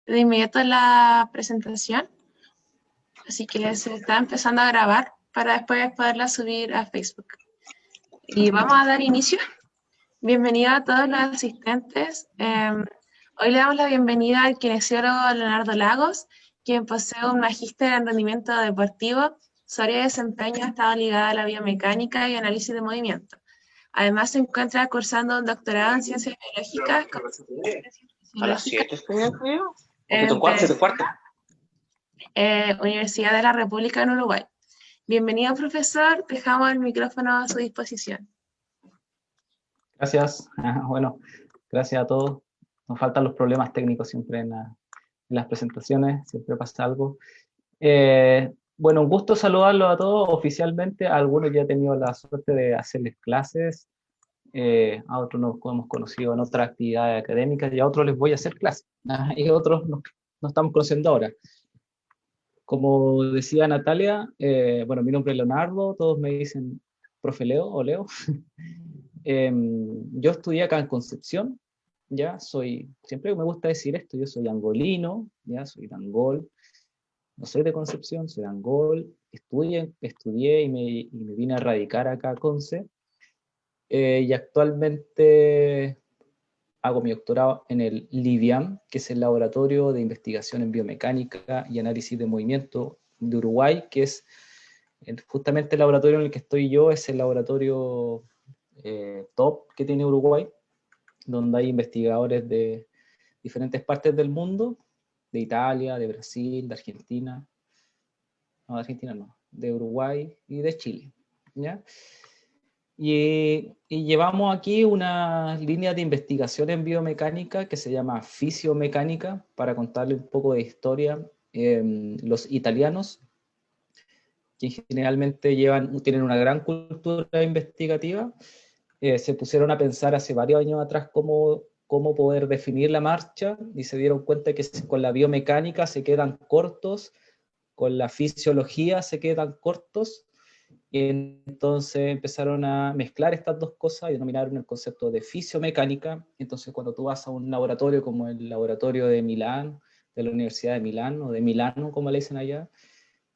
de inmediato la presentación, así que se está empezando a grabar para después poderla subir a Facebook. Y vamos a dar inicio. Bienvenido a todos los asistentes. Hoy le damos la bienvenida al kinesiólogo Leonardo Lagos, quien posee un magíster en rendimiento deportivo. Su área de desempeño ha estado ligada a la biomecánica y análisis de movimiento. Además, se encuentra cursando un doctorado en ciencias biológicas ¿A las 7 estoy frío? en ¿Cuarto? Universidad de la República en Uruguay. Bienvenido, profesor. Dejamos el micrófono a su disposición. Gracias. Bueno, gracias a todos. Nos faltan los problemas técnicos siempre en las presentaciones, siempre pasa algo. Bueno, un gusto saludarlos a todos oficialmente. A algunos ya he tenido la suerte de hacerles clases, a otros nos hemos conocido en otras actividades académicas y a otros les voy a hacer clases. Y a otros nos estamos conociendo ahora. Como decía Natalia, bueno, mi nombre es Leonardo, todos me dicen profe Leo o Leo. Yo estudié acá en Concepción, ya siempre me gusta decir esto, yo soy angolino, ya soy de Angol, no soy de Concepción, soy de Angol, estudié y me vine a radicar acá a Conce, y actualmente hago mi doctorado en el LIVIAM, que es el Laboratorio de Investigación en Biomecánica y Análisis de Movimiento de Uruguay, que es justamente el laboratorio en el que estoy yo, es el laboratorio top que tiene Uruguay, donde hay investigadores de diferentes partes del mundo, de Italia, de Brasil, de Argentina, no, de Argentina no, de Uruguay y de Chile, ¿ya? Y llevamos aquí una línea de investigación en biomecánica que se llama fisiomecánica, para contarle un poco de historia. Los italianos, que generalmente tienen una gran cultura investigativa, se pusieron a pensar hace varios años atrás cómo poder definir la marcha, y se dieron cuenta que con la biomecánica se quedan cortos, con la fisiología se quedan cortos, y entonces empezaron a mezclar estas dos cosas y denominaron el concepto de fisiomecánica. Entonces cuando tú vas a un laboratorio como el laboratorio de Milán, de la Universidad de Milán, o de Milano como le dicen allá,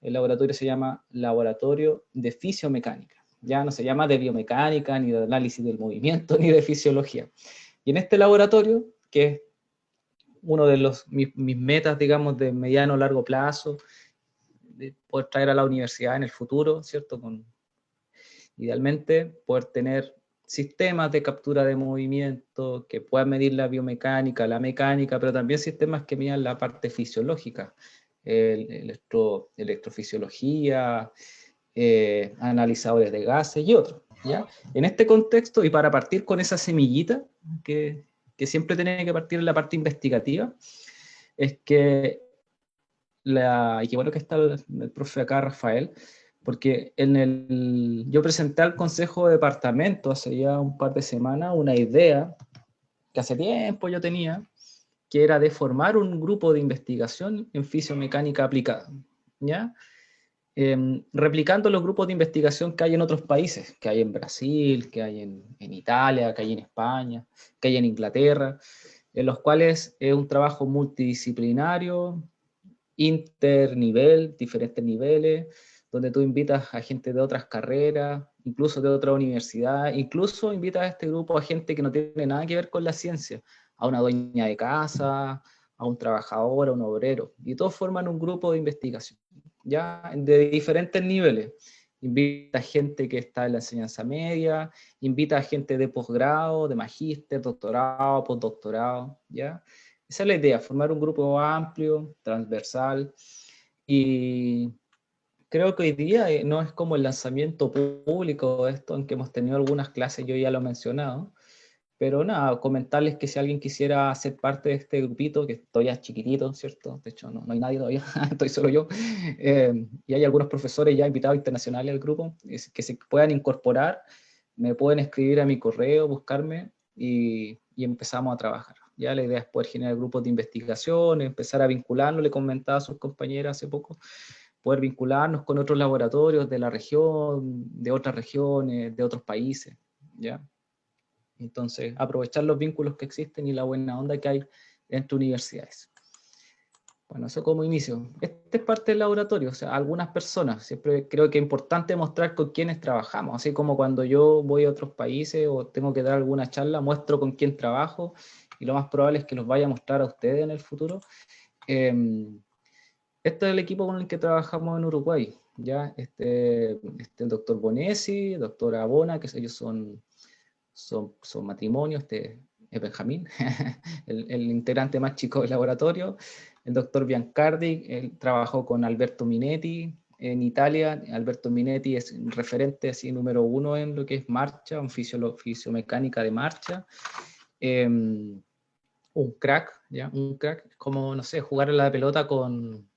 el laboratorio se llama Laboratorio de Fisiomecánica. Ya no se llama de biomecánica, ni de análisis del movimiento, ni de fisiología. Y en este laboratorio, que es uno de mis metas, digamos, de mediano o largo plazo, de poder traer a la universidad en el futuro, ¿cierto? Idealmente, poder tener sistemas de captura de movimiento que puedan medir la biomecánica, la mecánica, pero también sistemas que midan la parte fisiológica, electrofisiología, analizadores de gases y otros, ¿ya? En este contexto, y para partir con esa semillita, que siempre tiene que partir en la parte investigativa, es que, y qué bueno que está el profe acá, Rafael, porque yo presenté al Consejo de Departamento hace ya un par de semanas una idea que hace tiempo yo tenía, que era de formar un grupo de investigación en fisiomecánica aplicada, ¿ya? Replicando los grupos de investigación que hay en otros países, que hay en Brasil, que hay en Italia, que hay en España, que hay en Inglaterra, en los cuales es un trabajo multidisciplinario, internivel, diferentes niveles, donde tú invitas a gente de otras carreras, incluso de otra universidad, incluso invitas a este grupo a gente que no tiene nada que ver con la ciencia, a una dueña de casa, a un trabajador, a un obrero, y todos forman un grupo de investigación, ya de diferentes niveles. Invita a gente que está en la enseñanza media, invita a gente de posgrado, de magíster, doctorado, postdoctorado, ¿ya? Esa es la idea, formar un grupo amplio, transversal, y creo que hoy día no es como el lanzamiento público de esto, aunque hemos tenido algunas clases, yo ya lo he mencionado, pero nada, comentarles que si alguien quisiera ser parte de este grupito, que todavía es chiquitito, ¿cierto? De hecho, no hay nadie todavía, estoy solo yo, y hay algunos profesores ya invitados internacionales al grupo, que se puedan incorporar, me pueden escribir a mi correo, buscarme, y empezamos a trabajar. Ya la idea es poder generar grupos de investigación, empezar a vincularnos, le comentaba a sus compañeras hace poco, poder vincularnos con otros laboratorios de la región, de otras regiones, de otros países, ¿ya? Entonces, aprovechar los vínculos que existen y la buena onda que hay entre universidades. Bueno, eso como inicio. Este es parte del laboratorio, o sea, algunas personas. Siempre creo que es importante mostrar con quiénes trabajamos, así como cuando yo voy a otros países o tengo que dar alguna charla, muestro con quién trabajo y lo más probable es que los vaya a mostrar a ustedes en el futuro. Este es el equipo con el que trabajamos en Uruguay, ¿ya? El doctor Bonesi, doctora Abona, que ellos son matrimonio, este es Benjamín, el integrante más chico del laboratorio, el doctor Biancardi, él trabajó con Alberto Minetti en Italia. Alberto Minetti es un referente así número 1 en lo que es marcha, un fisiomecánica de marcha, un crack, ¿ya? Un crack, como, no sé, jugar a la pelota con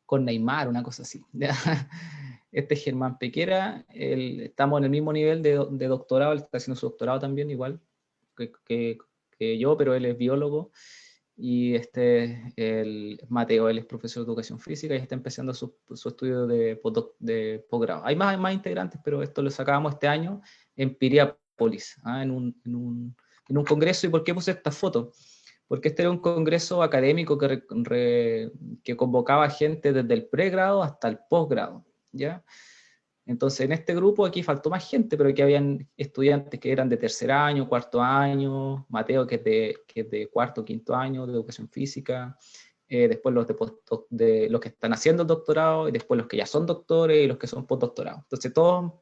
Neymar, una cosa así. Este es Germán Pequera, estamos en el mismo nivel de doctorado, él está haciendo su doctorado también, igual que yo, pero él es biólogo. Y el Mateo, él es profesor de educación física y está empezando su estudio de posgrado. Hay más integrantes, pero esto lo sacábamos este año en Piriápolis, en un congreso. ¿Y por qué puse esta foto? Porque este era un congreso académico que convocaba gente desde el pregrado hasta el posgrado, ¿ya? Entonces, en este grupo aquí faltó más gente, pero aquí habían estudiantes que eran de tercer año, cuarto año, Mateo que es de cuarto, quinto año de educación física, después de los que están haciendo el doctorado, y después los que ya son doctores y los que son postdoctorados. Entonces, todos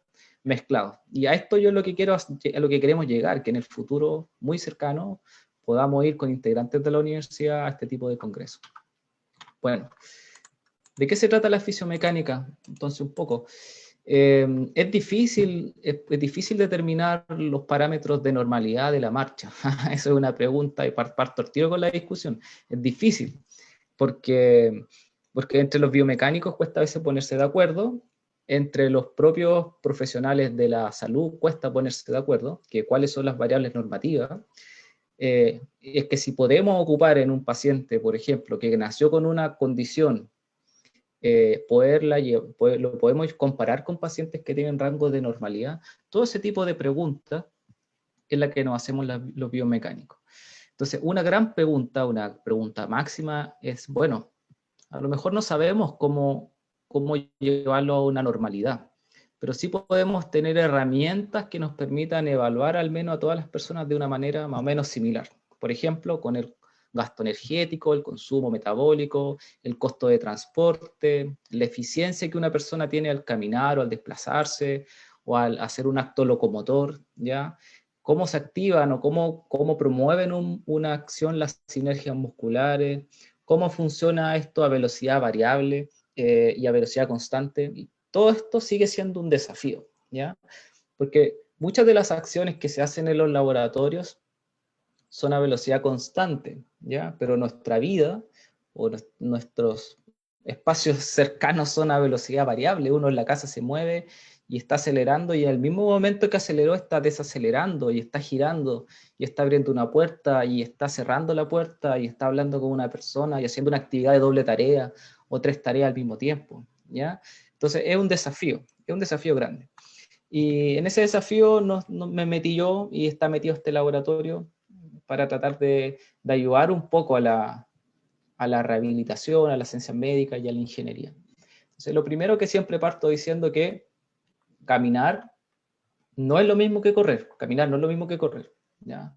mezclados. Y a esto yo a lo que queremos llegar, que en el futuro muy cercano podamos ir con integrantes de la universidad a este tipo de congresos. Bueno, ¿de qué se trata la fisiomecánica? Entonces, un poco. Es difícil determinar los parámetros de normalidad de la marcha. Eso es una pregunta y parto al tiro con la discusión. Es difícil porque entre los biomecánicos cuesta a veces ponerse de acuerdo, entre los propios profesionales de la salud cuesta ponerse de acuerdo, que cuáles son las variables normativas. Es que si podemos ocupar en un paciente, por ejemplo, que nació con una condición, lo podemos comparar con pacientes que tienen rango de normalidad. Todo ese tipo de preguntas es la que nos hacemos los biomecánicos. Entonces, una gran pregunta, una pregunta máxima es, bueno, a lo mejor no sabemos cómo llevarlo a una normalidad, pero sí podemos tener herramientas que nos permitan evaluar al menos a todas las personas de una manera más o menos similar. Por ejemplo, con el gasto energético, el consumo metabólico, el costo de transporte, la eficiencia que una persona tiene al caminar o al desplazarse o al hacer un acto locomotor, ¿ya? Cómo se activan o cómo promueven una acción las sinergias musculares, cómo funciona esto a velocidad variable y a velocidad constante. Y todo esto sigue siendo un desafío, ¿ya? Porque muchas de las acciones que se hacen en los laboratorios son a velocidad constante, ¿ya? Pero nuestra vida o nuestros espacios cercanos son a velocidad variable. Uno en la casa se mueve y está acelerando, y en el mismo momento que aceleró está desacelerando y está girando y está abriendo una puerta y está cerrando la puerta y está hablando con una persona y haciendo una actividad de doble tarea o 3 tareas al mismo tiempo, ¿ya? Entonces es un desafío grande. Y en ese desafío me metí yo y está metido este laboratorio para tratar de ayudar un poco a la rehabilitación, a la ciencia médica y a la ingeniería. Entonces, lo primero que siempre parto diciendo que caminar no es lo mismo que correr. Caminar no es lo mismo que correr, ¿ya?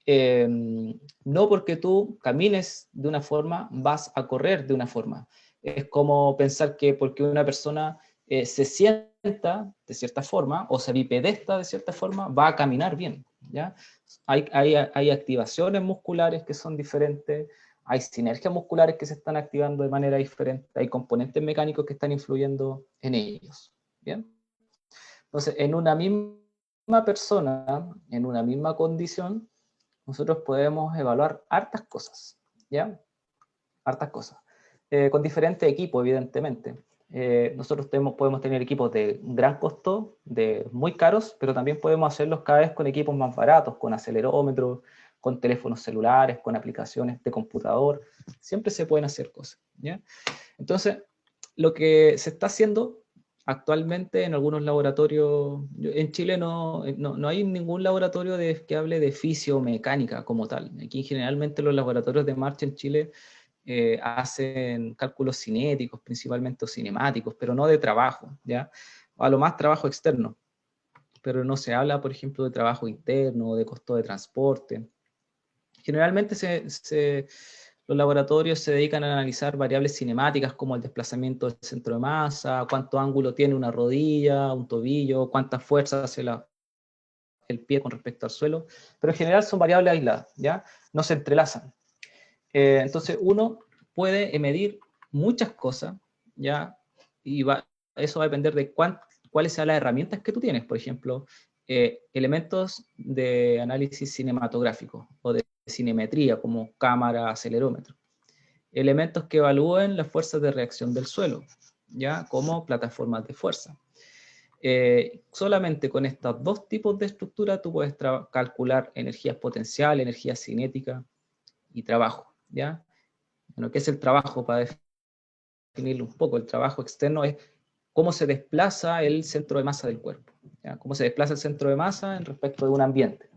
No porque tú camines de una forma, vas a correr de una forma. Es como pensar que porque una persona se sienta de cierta forma o se bipedesta de cierta forma, va a caminar bien, ¿ya? Hay activaciones musculares que son diferentes, hay sinergias musculares que se están activando de manera diferente, hay componentes mecánicos que están influyendo en ellos, ¿bien? Entonces, en una misma persona, en una misma condición, nosotros podemos evaluar hartas cosas, ¿ya? Hartas cosas. Con diferentes equipos, evidentemente. Nosotros podemos tener equipos de gran costo, de muy caros, pero también podemos hacerlos cada vez con equipos más baratos, con acelerómetros, con teléfonos celulares, con aplicaciones de computador. Siempre se pueden hacer cosas, ¿ya? Entonces, lo que se está haciendo actualmente en algunos laboratorios, en Chile no hay ningún laboratorio que hable de fisiomecánica como tal. Aquí generalmente los laboratorios de marcha en Chile hacen cálculos cinéticos principalmente o cinemáticos, pero no de trabajo, ¿ya? A lo más trabajo externo, pero no se habla, por ejemplo, de trabajo interno o de costo de transporte. Generalmente los laboratorios se dedican a analizar variables cinemáticas como el desplazamiento del centro de masa, cuánto ángulo tiene una rodilla, un tobillo, cuánta fuerza hace el pie con respecto al suelo, pero en general son variables aisladas, ¿ya? No se entrelazan. Entonces uno puede medir muchas cosas, ¿ya? Y eso va a depender de cuáles sean las herramientas que tú tienes. Por ejemplo, elementos de análisis cinematográfico o de cinemetría, como cámara, acelerómetro. Elementos que evalúen las fuerzas de reacción del suelo, ¿ya? Como plataformas de fuerza. Solamente con estos dos tipos de estructura tú puedes calcular energías potenciales, energía cinética y trabajo, ¿ya? Bueno, ¿qué es el trabajo? Para definirlo un poco, el trabajo externo es cómo se desplaza el centro de masa del cuerpo, ¿ya? Cómo se desplaza el centro de masa en respecto de un ambiente.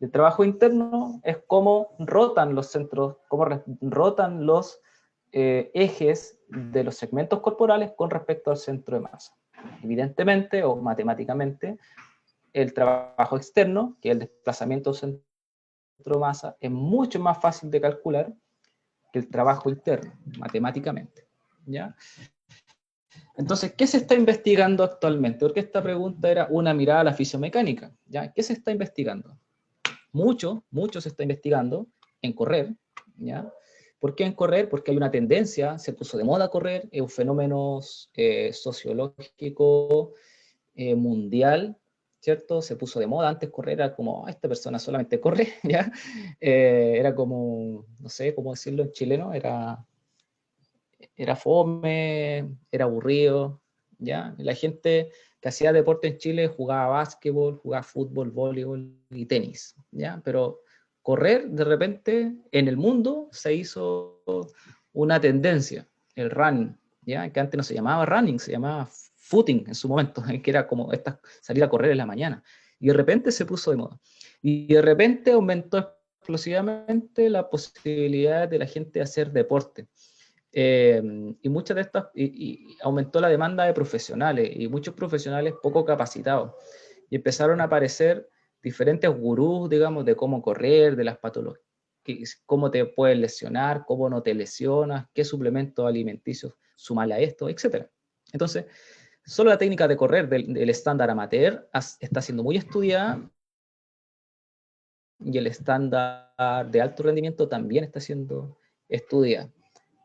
El trabajo interno es cómo rotan los centros, cómo rotan los ejes de los segmentos corporales con respecto al centro de masa. Evidentemente, o matemáticamente, el trabajo externo, que es el desplazamiento del centro de masa, es mucho más fácil de calcular que el trabajo interno, matemáticamente, ¿ya? Entonces, ¿qué se está investigando actualmente? Porque esta pregunta era una mirada a la fisiomecánica, ¿ya? ¿Qué se está investigando? Mucho se está investigando en correr, ¿ya? ¿Por qué en correr? Porque hay una tendencia, se puso de moda correr, es un fenómeno sociológico mundial, ¿cierto? Se puso de moda, antes correr era como, esta persona solamente corre, ¿ya? Era como, no sé cómo decirlo en chileno, era fome, era aburrido, ¿ya? La gente que hacía deporte en Chile jugaba básquetbol, jugaba fútbol, voleibol y tenis, ¿ya? Pero correr, de repente, en el mundo se hizo una tendencia, el running, ¿ya? Que antes no se llamaba running, se llamaba footing en su momento, que era como salir a correr en la mañana. Y de repente se puso de moda. Y de repente aumentó explosivamente la posibilidad de la gente de hacer deporte. Y muchas de estas, y aumentó la demanda de profesionales, y muchos profesionales poco capacitados. Y empezaron a aparecer diferentes gurús, digamos, de cómo correr, de las patologías, cómo te puedes lesionar, cómo no te lesionas, qué suplementos alimenticios sumarle a esto, etc. Entonces, solo la técnica de correr del estándar amateur está siendo muy estudiada, y el estándar de alto rendimiento también está siendo estudiado.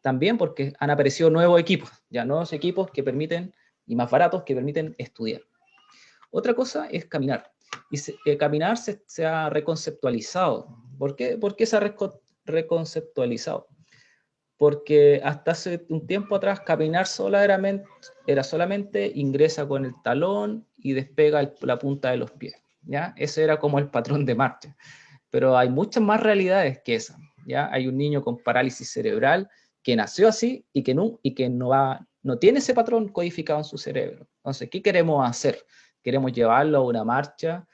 También porque han aparecido nuevos equipos, ya nuevos equipos que permiten, y más baratos, que permiten estudiar. Otra cosa es caminar. Y caminar se ha reconceptualizado. ¿Por qué se ha reconceptualizado? Porque hasta hace un tiempo atrás caminar era solamente ingresa con el talón y despega la punta de los pies, ¿ya? Ese era como el patrón de marcha. Pero hay muchas más realidades que esa, ¿ya? Hay un niño con parálisis cerebral que nació así y que no tiene ese patrón codificado en su cerebro. Entonces, ¿qué queremos hacer? ¿Queremos llevarlo a una marcha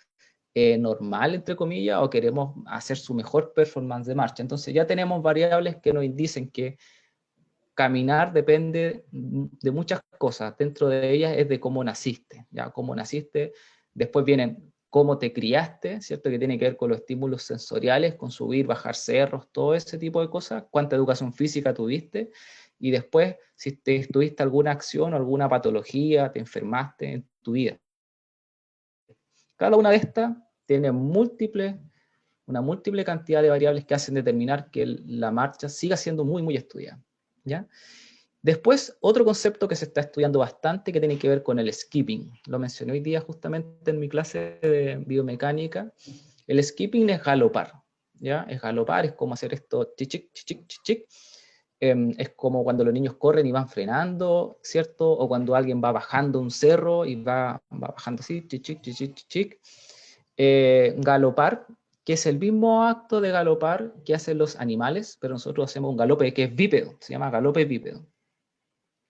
normal, entre comillas, o queremos hacer su mejor performance de marcha? Entonces ya tenemos variables que nos dicen que caminar depende de muchas cosas. Dentro de ellas es de cómo naciste, ¿ya? Cómo naciste. Después vienen cómo te criaste, ¿cierto? Que tiene que ver con los estímulos sensoriales, con subir, bajar cerros, todo ese tipo de cosas. Cuánta educación física tuviste. Y después, si tuviste alguna acción o alguna patología, te enfermaste en tu vida. Cada una de estas tiene una múltiple cantidad de variables que hacen determinar que la marcha siga siendo muy, muy estudiada, ¿ya? Después, otro concepto que se está estudiando bastante que tiene que ver con el skipping. Lo mencioné hoy día justamente en mi clase de biomecánica. El skipping es galopar, ¿ya? Es galopar, es como hacer esto chichic, chichic, chichic. Es como cuando los niños corren y van frenando, ¿cierto? O cuando alguien va bajando un cerro y va bajando así, chichic, chichic, chichic. Galopar, que es el mismo acto de galopar que hacen los animales, pero nosotros hacemos un galope que es bípedo, se llama galope bípedo.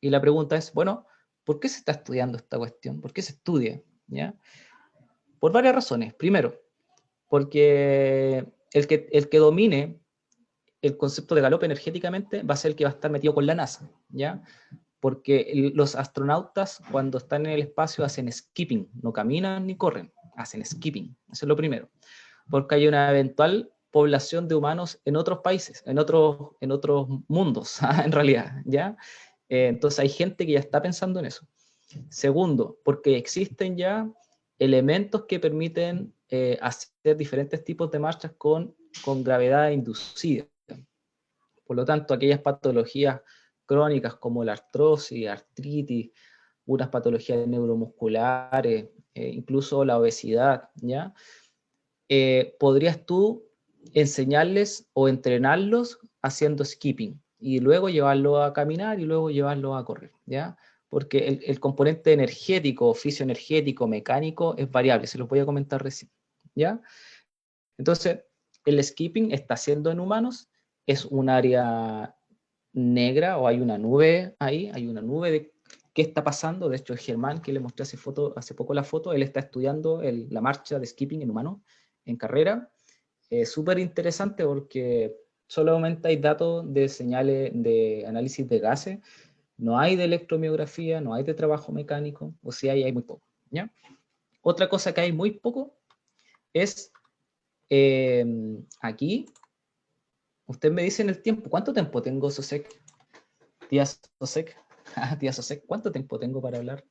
Y la pregunta es, bueno, ¿por qué se está estudiando esta cuestión? ¿Por qué se estudia? ¿Ya? Por varias razones. Primero, porque el que domine el concepto de galope energéticamente va a ser el que va a estar metido con la NASA, ¿ya? Porque los astronautas cuando están en el espacio hacen skipping, no caminan ni corren, hacen skipping, eso es lo primero, porque hay una eventual población de humanos en otros países, en otros mundos, en realidad, ¿ya? Entonces hay gente que ya está pensando en eso. Segundo, porque existen ya elementos que permiten hacer diferentes tipos de marchas con gravedad inducida. Por lo tanto, aquellas patologías crónicas como la artrosis, artritis, unas patologías neuromusculares, incluso la obesidad, ¿ya? Podrías tú enseñarles o entrenarlos haciendo skipping y luego llevarlo a caminar y luego llevarlo a correr, ¿ya? Porque el componente energético, fisioenergético, mecánico es variable, se los voy a comentar recién, ¿ya? Entonces, el skipping está haciendo en humanos, es un área negra o hay una nube ahí, hay una nube de qué está pasando. De hecho, Germán, que le mostré hace poco la foto, él está estudiando la marcha de skipping en humanos en carrera. Súper interesante porque solamente hay datos de señales de análisis de gases, no hay de electromiografía, no hay de trabajo mecánico, o si hay muy poco, ¿ya? Otra cosa que hay muy poco es aquí, usted me dice en el tiempo, ¿cuánto tiempo tengo, Sosek? Tía Sosek, tía Sosek, ¿cuánto tiempo tengo para hablar?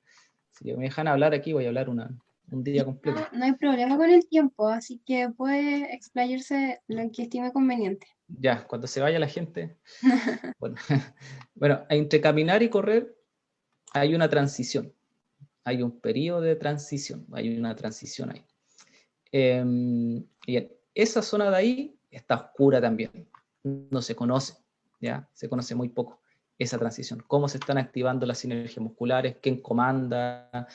Si me dejan hablar aquí, voy a hablar un día completo. No hay problema con el tiempo, así que puede explayarse lo que estime conveniente. Ya, cuando se vaya la gente. Bueno, bueno, entre caminar y correr hay una transición. Hay un periodo de transición. Hay una transición ahí. Y esa zona de ahí está oscura también. No se conoce, ¿ya? Se conoce muy poco esa transición. Cómo se están activando las sinergias musculares, quién comanda,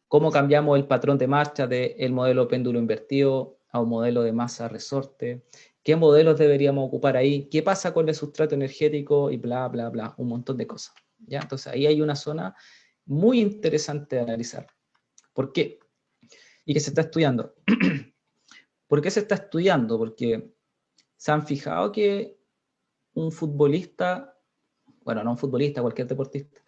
cómo cambiamos el patrón de marcha del modelo péndulo invertido a un modelo de masa resorte, qué modelos deberíamos ocupar ahí, qué pasa con el sustrato energético y bla, bla, bla, un montón de cosas, ¿ya? Entonces ahí hay una zona muy interesante de analizar. ¿Por qué? Y que se está estudiando. ¿Por qué se está estudiando? Porque se han fijado que un futbolista, bueno, no un futbolista, cualquier deportista,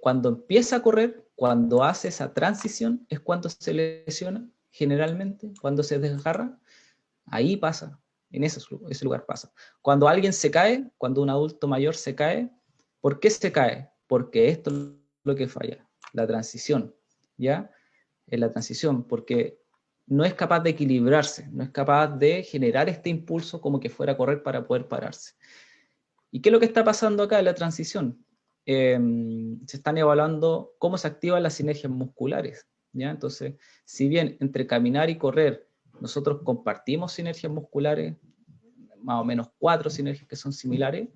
cuando empieza a correr, cuando hace esa transición, es cuando se lesiona, generalmente, cuando se desgarra, ahí pasa, en ese lugar pasa. Cuando alguien se cae, cuando un adulto mayor se cae, ¿por qué se cae? Porque esto es lo que falla, la transición, ¿ya? En la transición, porque no es capaz de equilibrarse, no es capaz de generar este impulso como que fuera a correr para poder pararse. ¿Y qué es lo que está pasando acá en la transición? Se están evaluando cómo se activan las sinergias musculares, ¿ya? Entonces, si bien entre caminar y correr nosotros compartimos sinergias musculares, más o menos 4 sinergias que son similares,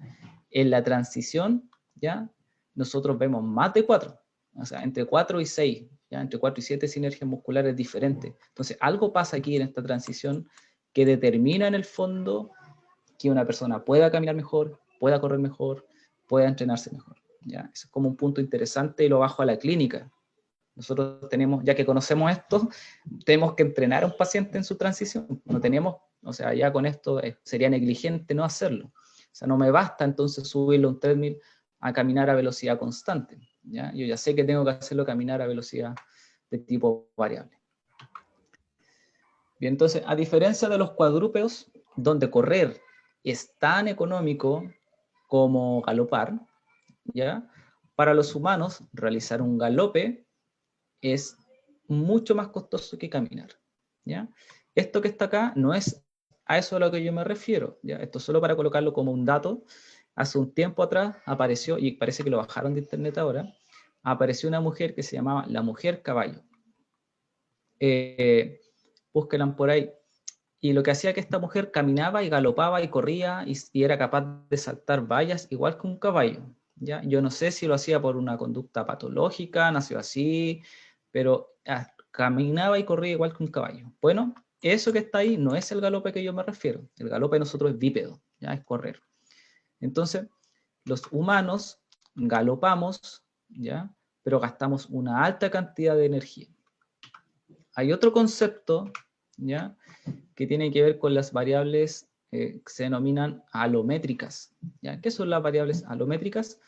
en la transición, ¿ya? Nosotros vemos más de 4, o sea, entre 4 y 6, ¿ya? Entre 4 y 7 sinergias musculares diferentes. Entonces, algo pasa aquí en esta transición que determina en el fondo que una persona pueda caminar mejor, pueda correr mejor, pueda entrenarse mejor, ¿ya? Eso es como un punto interesante y lo bajo a la clínica. Nosotros tenemos, ya que conocemos esto, tenemos que entrenar a un paciente en su transición. No tenemos, o sea, ya con esto sería negligente no hacerlo. O sea, no me basta entonces subirlo a un treadmill a caminar a velocidad constante, ¿ya? Yo ya sé que tengo que hacerlo caminar a velocidad de tipo variable. Bien, entonces, a diferencia de los cuadrúpedos, donde correr es tan económico como galopar, ¿ya? Para los humanos, realizar un galope es mucho más costoso que caminar, ¿ya? Esto que está acá no es a eso a lo que yo me refiero, ¿ya? Esto solo para colocarlo como un dato. Hace un tiempo atrás apareció, y parece que lo bajaron de internet ahora, apareció una mujer que se llamaba la mujer caballo. Búsquenla por ahí. Y lo que hacía que esta mujer caminaba y galopaba y corría y era capaz de saltar vallas igual que un caballo, ¿ya? Yo no sé si lo hacía por una conducta patológica, nació así, pero caminaba y corría igual que un caballo. Bueno, eso que está ahí no es el galope que yo me refiero. El galope de nosotros es bípedo, ¿ya? Es correr. Entonces, los humanos galopamos, ¿ya? Pero gastamos una alta cantidad de energía. Hay otro concepto, ¿ya? Que tiene que ver con las variables se denominan alométricas. ¿Ya? ¿Qué son las variables alométricas?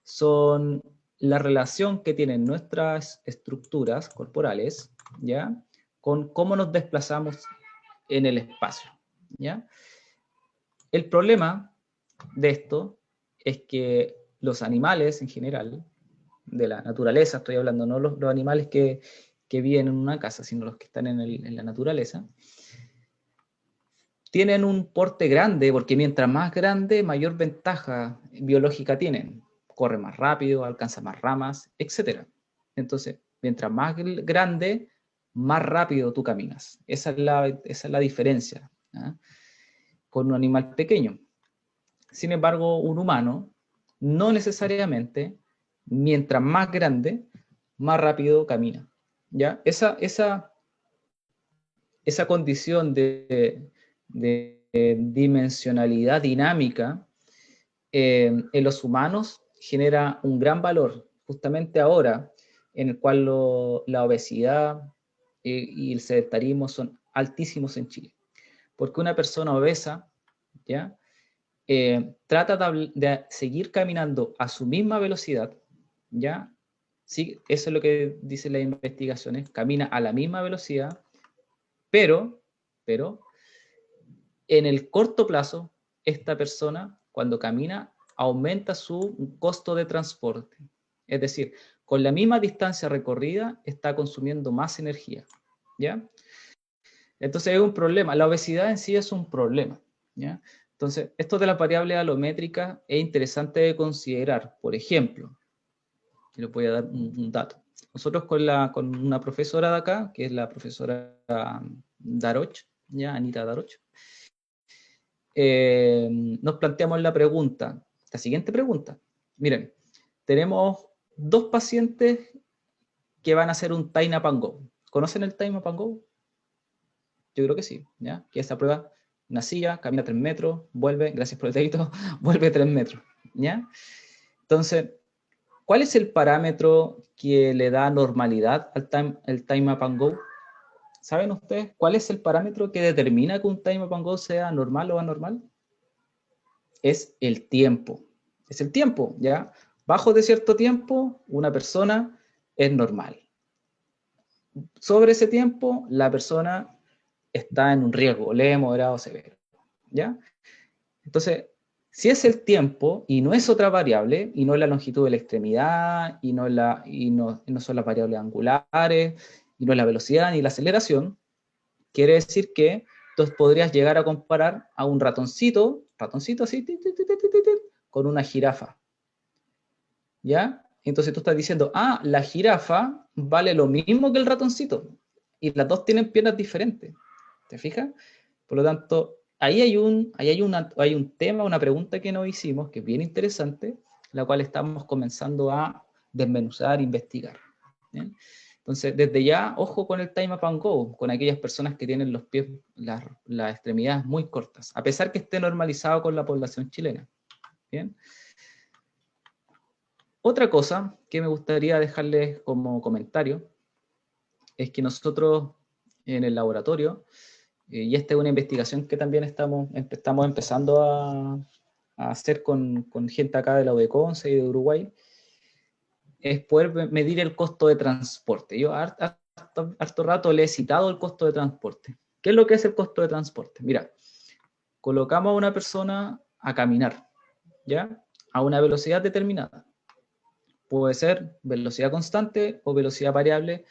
Son la relación que tienen nuestras estructuras corporales, ¿ya? Con cómo nos desplazamos en el espacio, ¿ya? El problema de esto es que los animales en general, de la naturaleza estoy hablando, no los animales que viven en una casa, sino los que están en la naturaleza, tienen un porte grande, porque mientras más grande, mayor ventaja biológica tienen. Corre más rápido, alcanza más ramas, etc. Entonces, mientras más grande, más rápido tú caminas. Esa es la diferencia, ¿eh? Con un animal pequeño. Sin embargo, un humano, no necesariamente, mientras más grande, más rápido camina, ¿ya? Esa condición de dimensionalidad dinámica en los humanos genera un gran valor, justamente ahora, en el cual la obesidad y el sedentarismo son altísimos en Chile. Porque una persona obesa, ¿ya? Trata de seguir caminando a su misma velocidad, ¿ya? Sí, eso es lo que dicen las investigaciones, camina a la misma velocidad, pero en el corto plazo, esta persona, cuando camina, aumenta su costo de transporte. Es decir, con la misma distancia recorrida, está consumiendo más energía, ¿ya? Entonces es un problema. La obesidad en sí es un problema, ¿ya? Entonces, esto de las variables alométricas es interesante de considerar. Por ejemplo, les voy a dar un dato. Nosotros con una profesora de acá, que es la profesora Daroch, ¿ya? Anita Daroch, nos planteamos la siguiente pregunta. Miren, tenemos 2 pacientes que van a hacer un Time Up and Go. ¿Conocen el Time Up and Go? Yo creo que sí, ¿ya? Que esta prueba, una silla, camina 3 metros, vuelve, gracias por el dedito, vuelve 3 metros, ¿ya? Entonces, ¿cuál es el parámetro que le da normalidad al Time Up and Go? ¿Saben ustedes cuál es el parámetro que determina que un Time Up and Go sea normal o anormal? Es el tiempo. Es el tiempo, ¿ya? Bajo de cierto tiempo, una persona es normal. Sobre ese tiempo, la persona está en un riesgo leve, moderado, severo, ¿ya? Entonces, si es el tiempo y no es otra variable, y no es la longitud de la extremidad, y no son las variables angulares, y no es la velocidad ni la aceleración, quiere decir que tú podrías llegar a comparar a un ratoncito así, con una jirafa, ¿ya? Entonces tú estás diciendo, la jirafa vale lo mismo que el ratoncito, y las dos tienen piernas diferentes, ¿te fijas? Por lo tanto, ahí hay un tema, una pregunta que nos hicimos, que es bien interesante, la cual estamos comenzando a desmenuzar, investigar, ¿bien? Entonces, desde ya, ojo con el Time Up and Go, con aquellas personas que tienen los pies, las extremidades muy cortas, a pesar que esté normalizado con la población chilena, ¿bien? Otra cosa que me gustaría dejarles como comentario es que nosotros en el laboratorio, y esta es una investigación que también estamos empezando a hacer con gente acá de la UdeConce y de Uruguay, es poder medir el costo de transporte. Yo harto rato le he citado el costo de transporte. ¿Qué es lo que es el costo de transporte? Mira, colocamos a una persona a caminar, ¿ya? A una velocidad determinada. Puede ser velocidad constante o velocidad variable.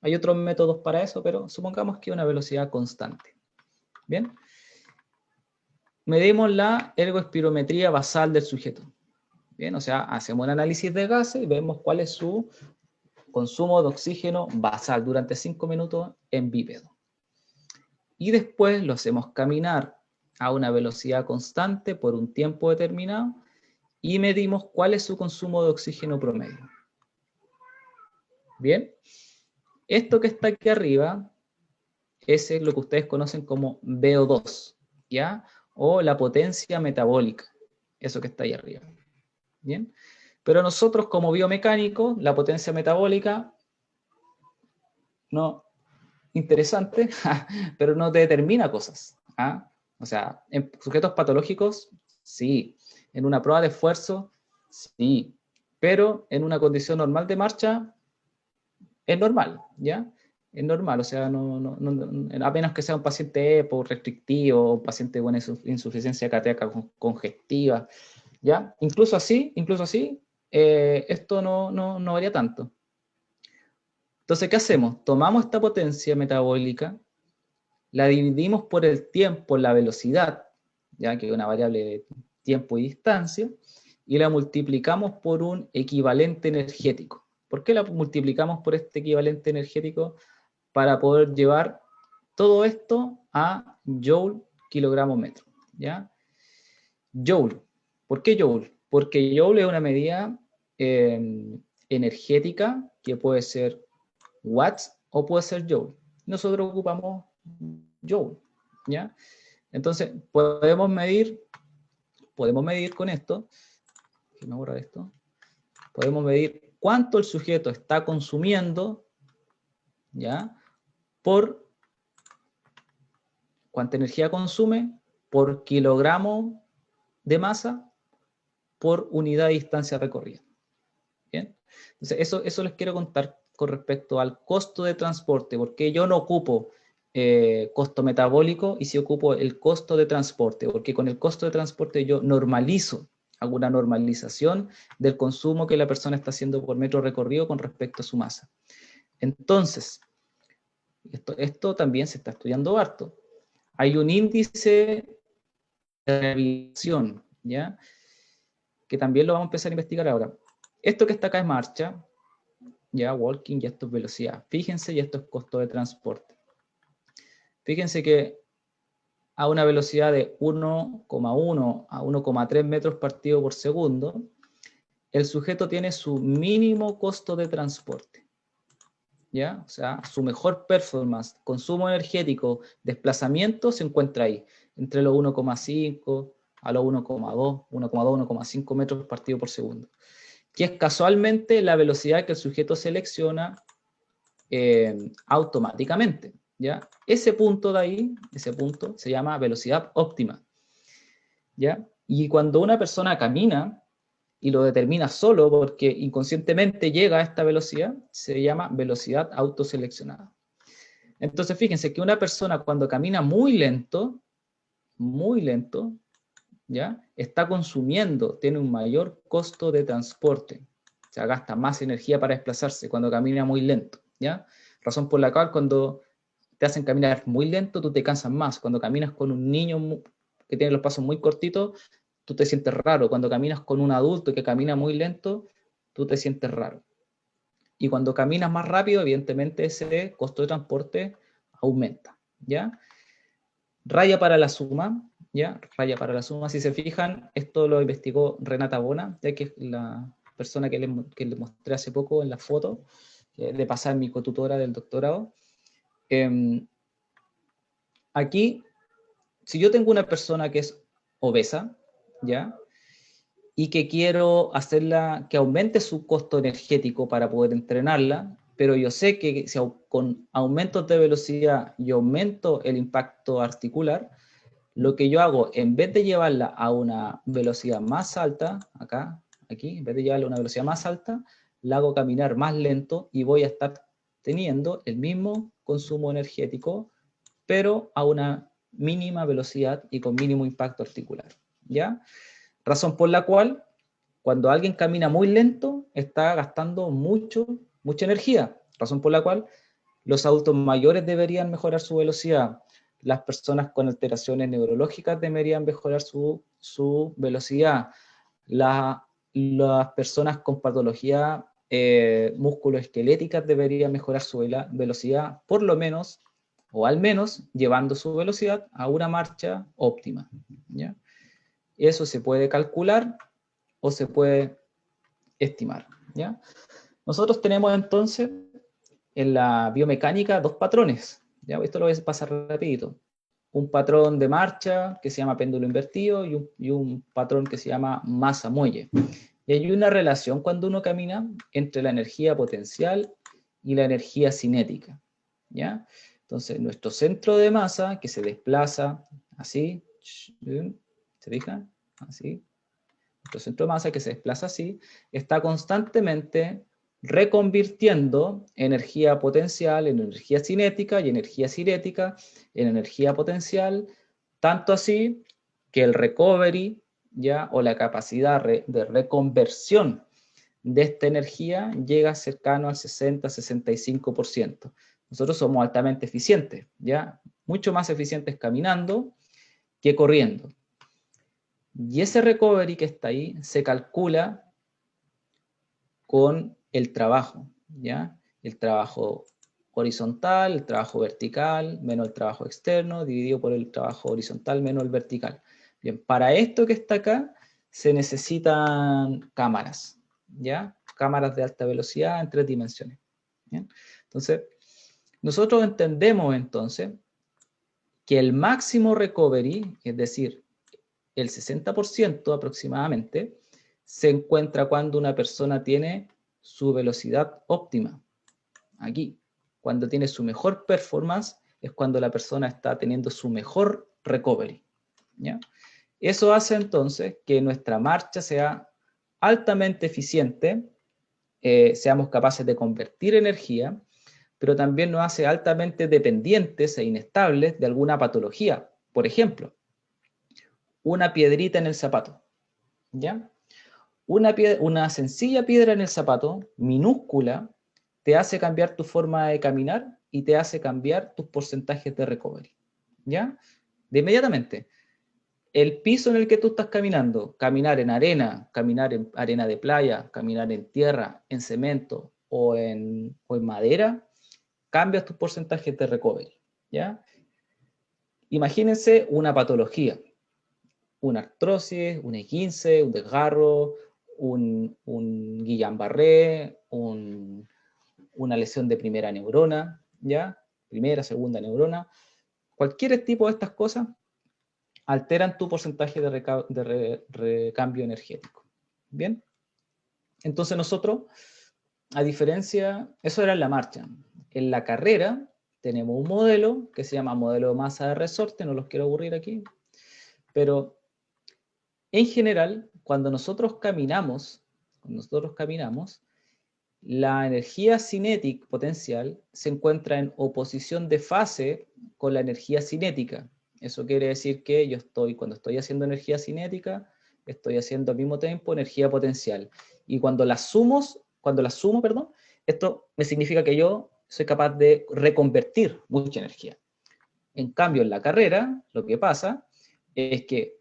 Hay otros métodos para eso, pero supongamos que una velocidad constante. ¿Bien? Medimos la ergoespirometría basal del sujeto. Bien, o sea, hacemos un análisis de gases y vemos cuál es su consumo de oxígeno basal durante 5 minutos en bípedo. Y después lo hacemos caminar a una velocidad constante por un tiempo determinado y medimos cuál es su consumo de oxígeno promedio. Bien, esto que está aquí arriba es lo que ustedes conocen como VO2, ¿ya? O la potencia metabólica, eso que está ahí arriba. Bien, pero nosotros como biomecánicos, la potencia metabólica, no, interesante, pero no te determina cosas, ¿ah? O sea, en sujetos patológicos, sí. En una prueba de esfuerzo, sí. Pero en una condición normal de marcha, es normal, ¿ya? Es normal, o sea, a menos que sea un paciente EPO, restrictivo, un paciente con insuficiencia cardíaca congestiva, ¿ya? Incluso así, esto no varía tanto. Entonces, ¿qué hacemos? Tomamos esta potencia metabólica, la dividimos por el tiempo, la velocidad, ya que es una variable de tiempo y distancia, y la multiplicamos por un equivalente energético. ¿Por qué la multiplicamos por este equivalente energético? Para poder llevar todo esto a Joule kilogramo metro, ¿ya? Joule. ¿Por qué Joule? Porque Joule es una medida energética que puede ser watts o puede ser Joule. Nosotros ocupamos Joule, ¿ya? Entonces, podemos medir con esto, déjame borrar esto, podemos medir cuánto el sujeto está consumiendo, ¿ya? Por cuánta energía consume por kilogramo de masa por unidad de distancia recorrida. ¿Bien? Entonces, eso les quiero contar con respecto al costo de transporte, porque yo no ocupo costo metabólico y sí ocupo el costo de transporte, porque con el costo de transporte yo normalizo, hago una normalización del consumo que la persona está haciendo por metro recorrido con respecto a su masa. Entonces, esto también se está estudiando harto. Hay un índice de rehabilitación, ¿ya? Que también lo vamos a empezar a investigar ahora. Esto que está acá es marcha, ya, walking, y esto es velocidad. Fíjense, y esto es costo de transporte. Fíjense que a una velocidad de 1,1 a 1,3 metros partido por segundo, el sujeto tiene su mínimo costo de transporte. ¿Ya? O sea, su mejor performance, consumo energético, desplazamiento se encuentra ahí, entre los 1,5 a los 1,2, 1,5 metros partido por segundo, que es casualmente la velocidad que el sujeto selecciona automáticamente, ¿ya? Ese punto de ahí, ese punto se llama velocidad óptima, ¿ya? Y cuando una persona camina y lo determina solo porque inconscientemente llega a esta velocidad, se llama velocidad autoseleccionada. Entonces, fíjense que una persona cuando camina muy lento, ¿ya? Está consumiendo, tiene un mayor costo de transporte, o sea, gasta más energía para desplazarse cuando camina muy lento, ¿ya? Razón por la cual cuando te hacen caminar muy lento, tú te cansas más. Cuando caminas con un niño que tiene los pasos muy cortitos, tú te sientes raro. Cuando caminas con un adulto que camina muy lento, tú te sientes raro. Y cuando caminas más rápido, evidentemente ese costo de transporte aumenta, ¿ya? Raya para la suma, ¿ya? Raya para la suma. Si se fijan, esto lo investigó Renata Bona, ya que es la persona que les mostré hace poco en la foto, de pasar mi cotutora del doctorado. Aquí, si yo tengo una persona que es obesa, ¿ya? Y que quiero hacerla que aumente su costo energético para poder entrenarla, pero yo sé que si con aumentos de velocidad yo aumento el impacto articular, lo que yo hago, en vez de llevarla a una velocidad más alta, aquí, en vez de llevarla a una velocidad más alta, la hago caminar más lento y voy a estar teniendo el mismo consumo energético, pero a una mínima velocidad y con mínimo impacto articular, ¿ya? Razón por la cual, cuando alguien camina muy lento, está gastando mucha energía. Razón por la cual los adultos mayores deberían mejorar su velocidad. Las personas con alteraciones neurológicas deberían mejorar su velocidad. Las personas con patología musculoesqueléticas deberían mejorar su velocidad, por lo menos, o al menos, llevando su velocidad a una marcha óptima, ¿ya? Eso se puede calcular o se puede estimar, ¿ya? Nosotros tenemos entonces en la biomecánica dos patrones, ¿ya? Esto lo voy a pasar rapidito. Un patrón de marcha que se llama péndulo invertido y un patrón que se llama masa muelle. Y hay una relación cuando uno camina entre la energía potencial y la energía cinética, ¿ya? Entonces, nuestro centro de masa que se desplaza así, ¿Se fijan? Así. Nuestro centro de masa que se desplaza así, está constantemente reconvirtiendo energía potencial en energía cinética y energía cinética en energía potencial, tanto así que el recovery, ¿ya? O la capacidad de reconversión de esta energía llega cercano al 60-65%. Nosotros somos altamente eficientes, ¿ya? Mucho más eficientes caminando que corriendo. Y ese recovery que está ahí se calcula con el trabajo, ¿ya? El trabajo horizontal, el trabajo vertical, menos el trabajo externo, dividido por el trabajo horizontal menos el vertical. Bien, para esto que está acá, se necesitan cámaras, ¿ya? Cámaras de alta velocidad en 3 dimensiones. ¿Bien? Entonces, nosotros entendemos entonces que el máximo recovery, es decir, el 60% aproximadamente, se encuentra cuando una persona tiene su velocidad óptima. Aquí, cuando tiene su mejor performance, es cuando la persona está teniendo su mejor recovery, ¿ya? Eso hace entonces que nuestra marcha sea altamente eficiente, seamos capaces de convertir energía, pero también nos hace altamente dependientes e inestables de alguna patología. Por ejemplo, una piedrita en el zapato, ¿ya? Una sencilla piedra en el zapato, minúscula, te hace cambiar tu forma de caminar y te hace cambiar tus porcentajes de recovery, ¿ya? De inmediatamente. El piso en el que tú estás caminando, caminar en arena de playa, caminar en tierra, en cemento o en madera, cambias tus porcentajes de recovery, ¿ya? Imagínense una patología, una artrosis, un esguince, un desgarro, un Guillain-Barré, una lesión de primera neurona, ¿ya? Primera, segunda neurona. Cualquier tipo de estas cosas alteran tu porcentaje de recambio energético. ¿Bien? Entonces nosotros, a diferencia, eso era en la marcha. En la carrera tenemos un modelo que se llama modelo de masa de resorte, no los quiero aburrir aquí, pero en general, cuando nosotros caminamos, la energía cinética potencial se encuentra en oposición de fase con la energía cinética. Eso quiere decir que cuando estoy haciendo energía cinética, estoy haciendo al mismo tiempo energía potencial. Y cuando las sumo, esto me significa que yo soy capaz de reconvertir mucha energía. En cambio, en la carrera, lo que pasa es que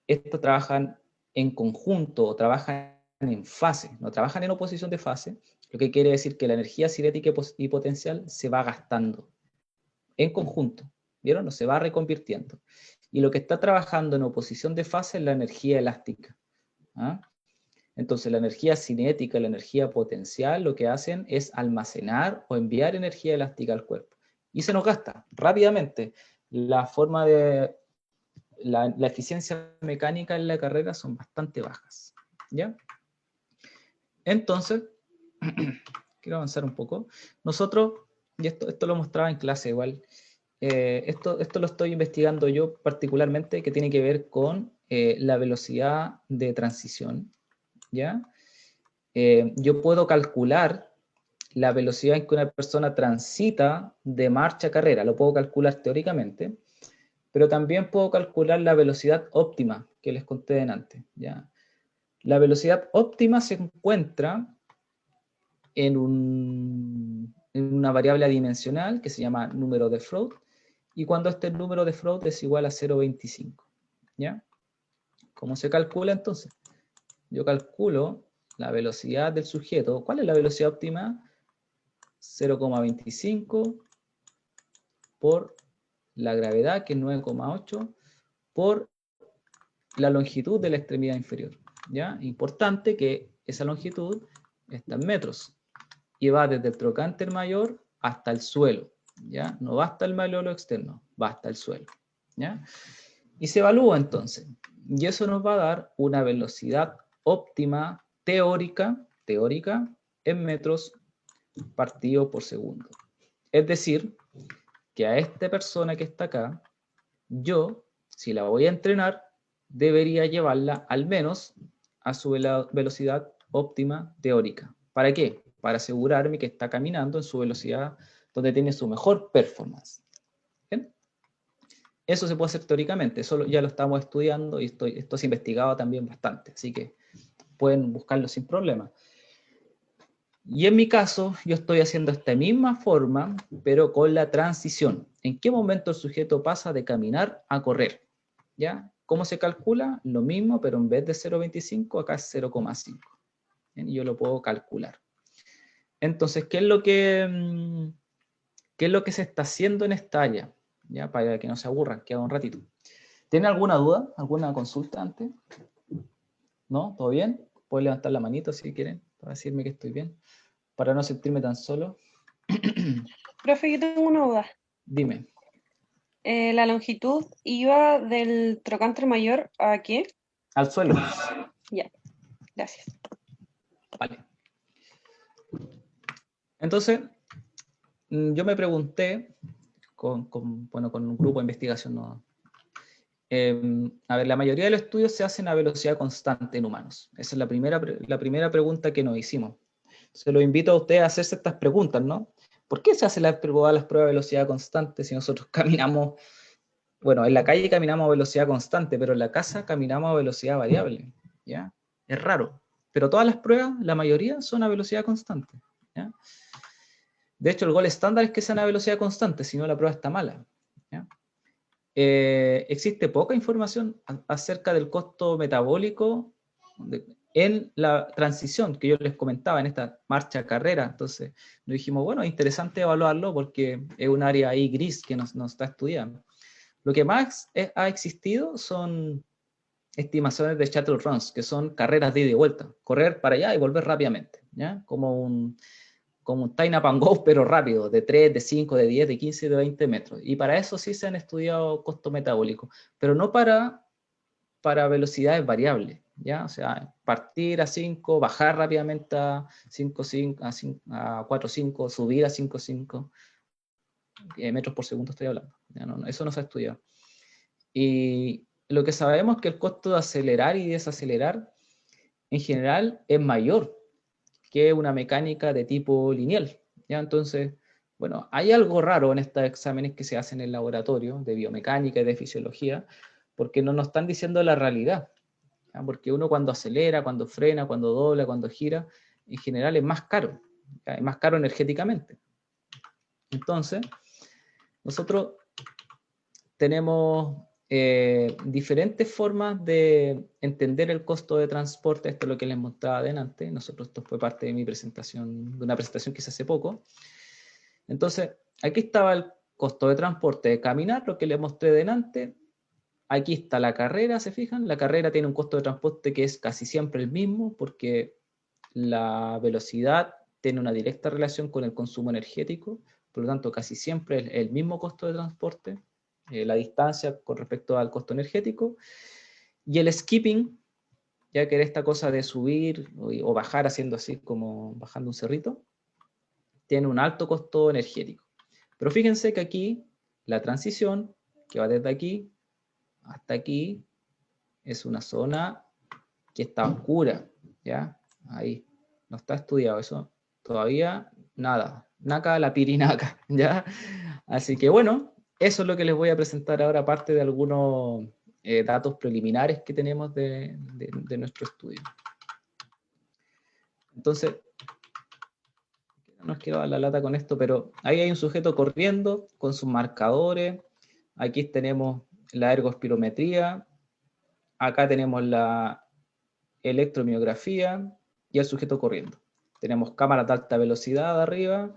estos trabajan en conjunto o trabajan en fase, no trabajan en oposición de fase, lo que quiere decir que la energía cinética y potencial se va gastando en conjunto, ¿vieron? No se va reconvirtiendo. Y lo que está trabajando en oposición de fase es la energía elástica. ¿Ah? Entonces la energía cinética y la energía potencial lo que hacen es almacenar o enviar energía elástica al cuerpo. Y se nos gasta rápidamente. La eficiencia mecánica en la carrera son bastante bajas, ¿ya? Entonces, quiero avanzar un poco. Nosotros, y esto lo mostraba en clase igual, esto lo estoy investigando yo particularmente, que tiene que ver con la velocidad de transición, ¿ya? Yo puedo calcular la velocidad en que una persona transita de marcha a carrera, lo puedo calcular teóricamente, pero también puedo calcular la velocidad óptima que les conté antes, ¿ya? La velocidad óptima se encuentra en una variable adimensional que se llama número de Freud, y cuando este número de Freud es igual a 0,25, ¿ya? ¿Cómo se calcula entonces? Yo calculo la velocidad del sujeto. ¿Cuál es la velocidad óptima? 0,25 por la gravedad, que es 9,8, por la longitud de la extremidad inferior, ¿ya? Importante que esa longitud está en metros y va desde el trocánter mayor hasta el suelo, ¿ya? No va hasta el malleolo externo, va hasta el suelo, ¿ya? Y se evalúa entonces, y eso nos va a dar una velocidad óptima teórica en metros partido por segundo. Es decir, que a esta persona que está acá, yo si la voy a entrenar, debería llevarla al menos a su velocidad óptima teórica. ¿Para qué? Para asegurarme que está caminando en su velocidad donde tiene su mejor performance. ¿Bien? Eso se puede hacer teóricamente, eso ya lo estamos estudiando y esto es investigado también bastante, así que pueden buscarlo sin problema. Y en mi caso, yo estoy haciendo esta misma forma, pero con la transición. ¿En qué momento el sujeto pasa de caminar a correr? ¿Ya? ¿Cómo se calcula? Lo mismo, pero en vez de 0,25, acá es 0,5. Y yo lo puedo calcular. Entonces, ¿qué es lo que se está haciendo en esta área? ¿Ya? Para que no se aburran, queda un ratito. ¿Tienen alguna duda? ¿Alguna consulta antes? ¿No? ¿Todo bien? Pueden levantar la manito si quieren, para decirme que estoy bien, para no sentirme tan solo. Profe, yo tengo una duda. Dime. ¿La longitud iba del trocánter mayor a qué? Al suelo. Ya, gracias. Vale. Entonces, yo me pregunté con un grupo de investigación, ¿no? A ver, la mayoría de los estudios se hacen a velocidad constante en humanos. Esa es la primera pregunta que nos hicimos. Se lo invito a ustedes a hacerse estas preguntas, ¿no? ¿Por qué se hacen las pruebas de velocidad constante si nosotros caminamos, bueno, en la calle caminamos a velocidad constante, pero en la casa caminamos a velocidad variable, ¿ya? Es raro, pero todas las pruebas, la mayoría, son a velocidad constante, ¿ya? De hecho, el gol estándar es que sean a velocidad constante, si no la prueba está mala, ¿ya? Existe poca información acerca del costo metabólico en la transición que yo les comentaba en esta marcha carrera. Entonces nos dijimos, bueno, es interesante evaluarlo porque es un área ahí gris que nos está estudiando. Lo que más ha existido son estimaciones de shuttle runs, que son carreras de ida y vuelta, correr para allá y volver rápidamente, ¿ya? Como un Time Up and Go, pero rápido, de 3, de 5, de 10, de 15, de 20 metros. Y para eso sí se han estudiado costos metabólicos, pero no para velocidades variables, ¿ya? O sea, partir a 5, bajar rápidamente a 5, 5, a 4, 5, subir a 5, 5 metros por segundo estoy hablando. ¿Ya? No, eso no se ha estudiado. Y lo que sabemos es que el costo de acelerar y desacelerar en general es mayor que una mecánica de tipo lineal, ¿ya? Entonces, bueno, hay algo raro en estos exámenes que se hacen en el laboratorio de biomecánica y de fisiología, porque no nos están diciendo la realidad, ¿ya? Porque uno cuando acelera, cuando frena, cuando dobla, cuando gira, en general es más caro, ¿ya? Es más caro energéticamente. Entonces, nosotros tenemos diferentes formas de entender el costo de transporte. Esto es lo que les mostraba adelante. Esto fue parte de mi presentación, de una presentación que hice hace poco. Entonces, aquí estaba el costo de transporte de caminar, lo que les mostré delante. Aquí está la carrera, ¿se fijan? La carrera tiene un costo de transporte que es casi siempre el mismo, porque la velocidad tiene una directa relación con el consumo energético, por lo tanto, casi siempre es el mismo costo de transporte. La distancia con respecto al costo energético, y el skipping, ya que era esta cosa de subir o bajar haciendo así como bajando un cerrito, tiene un alto costo energético. Pero fíjense que aquí la transición, que va desde aquí hasta aquí, es una zona que está oscura, ¿ya? Ahí, no está estudiado eso, todavía nada, naca la pirinaca, ¿ya? Así que bueno, eso es lo que les voy a presentar ahora, aparte de algunos datos preliminares que tenemos de nuestro estudio. Entonces, no os quiero dar la lata con esto, pero ahí hay un sujeto corriendo con sus marcadores. Aquí tenemos la ergospirometría. Acá tenemos la electromiografía y el sujeto corriendo. Tenemos cámaras de alta velocidad arriba.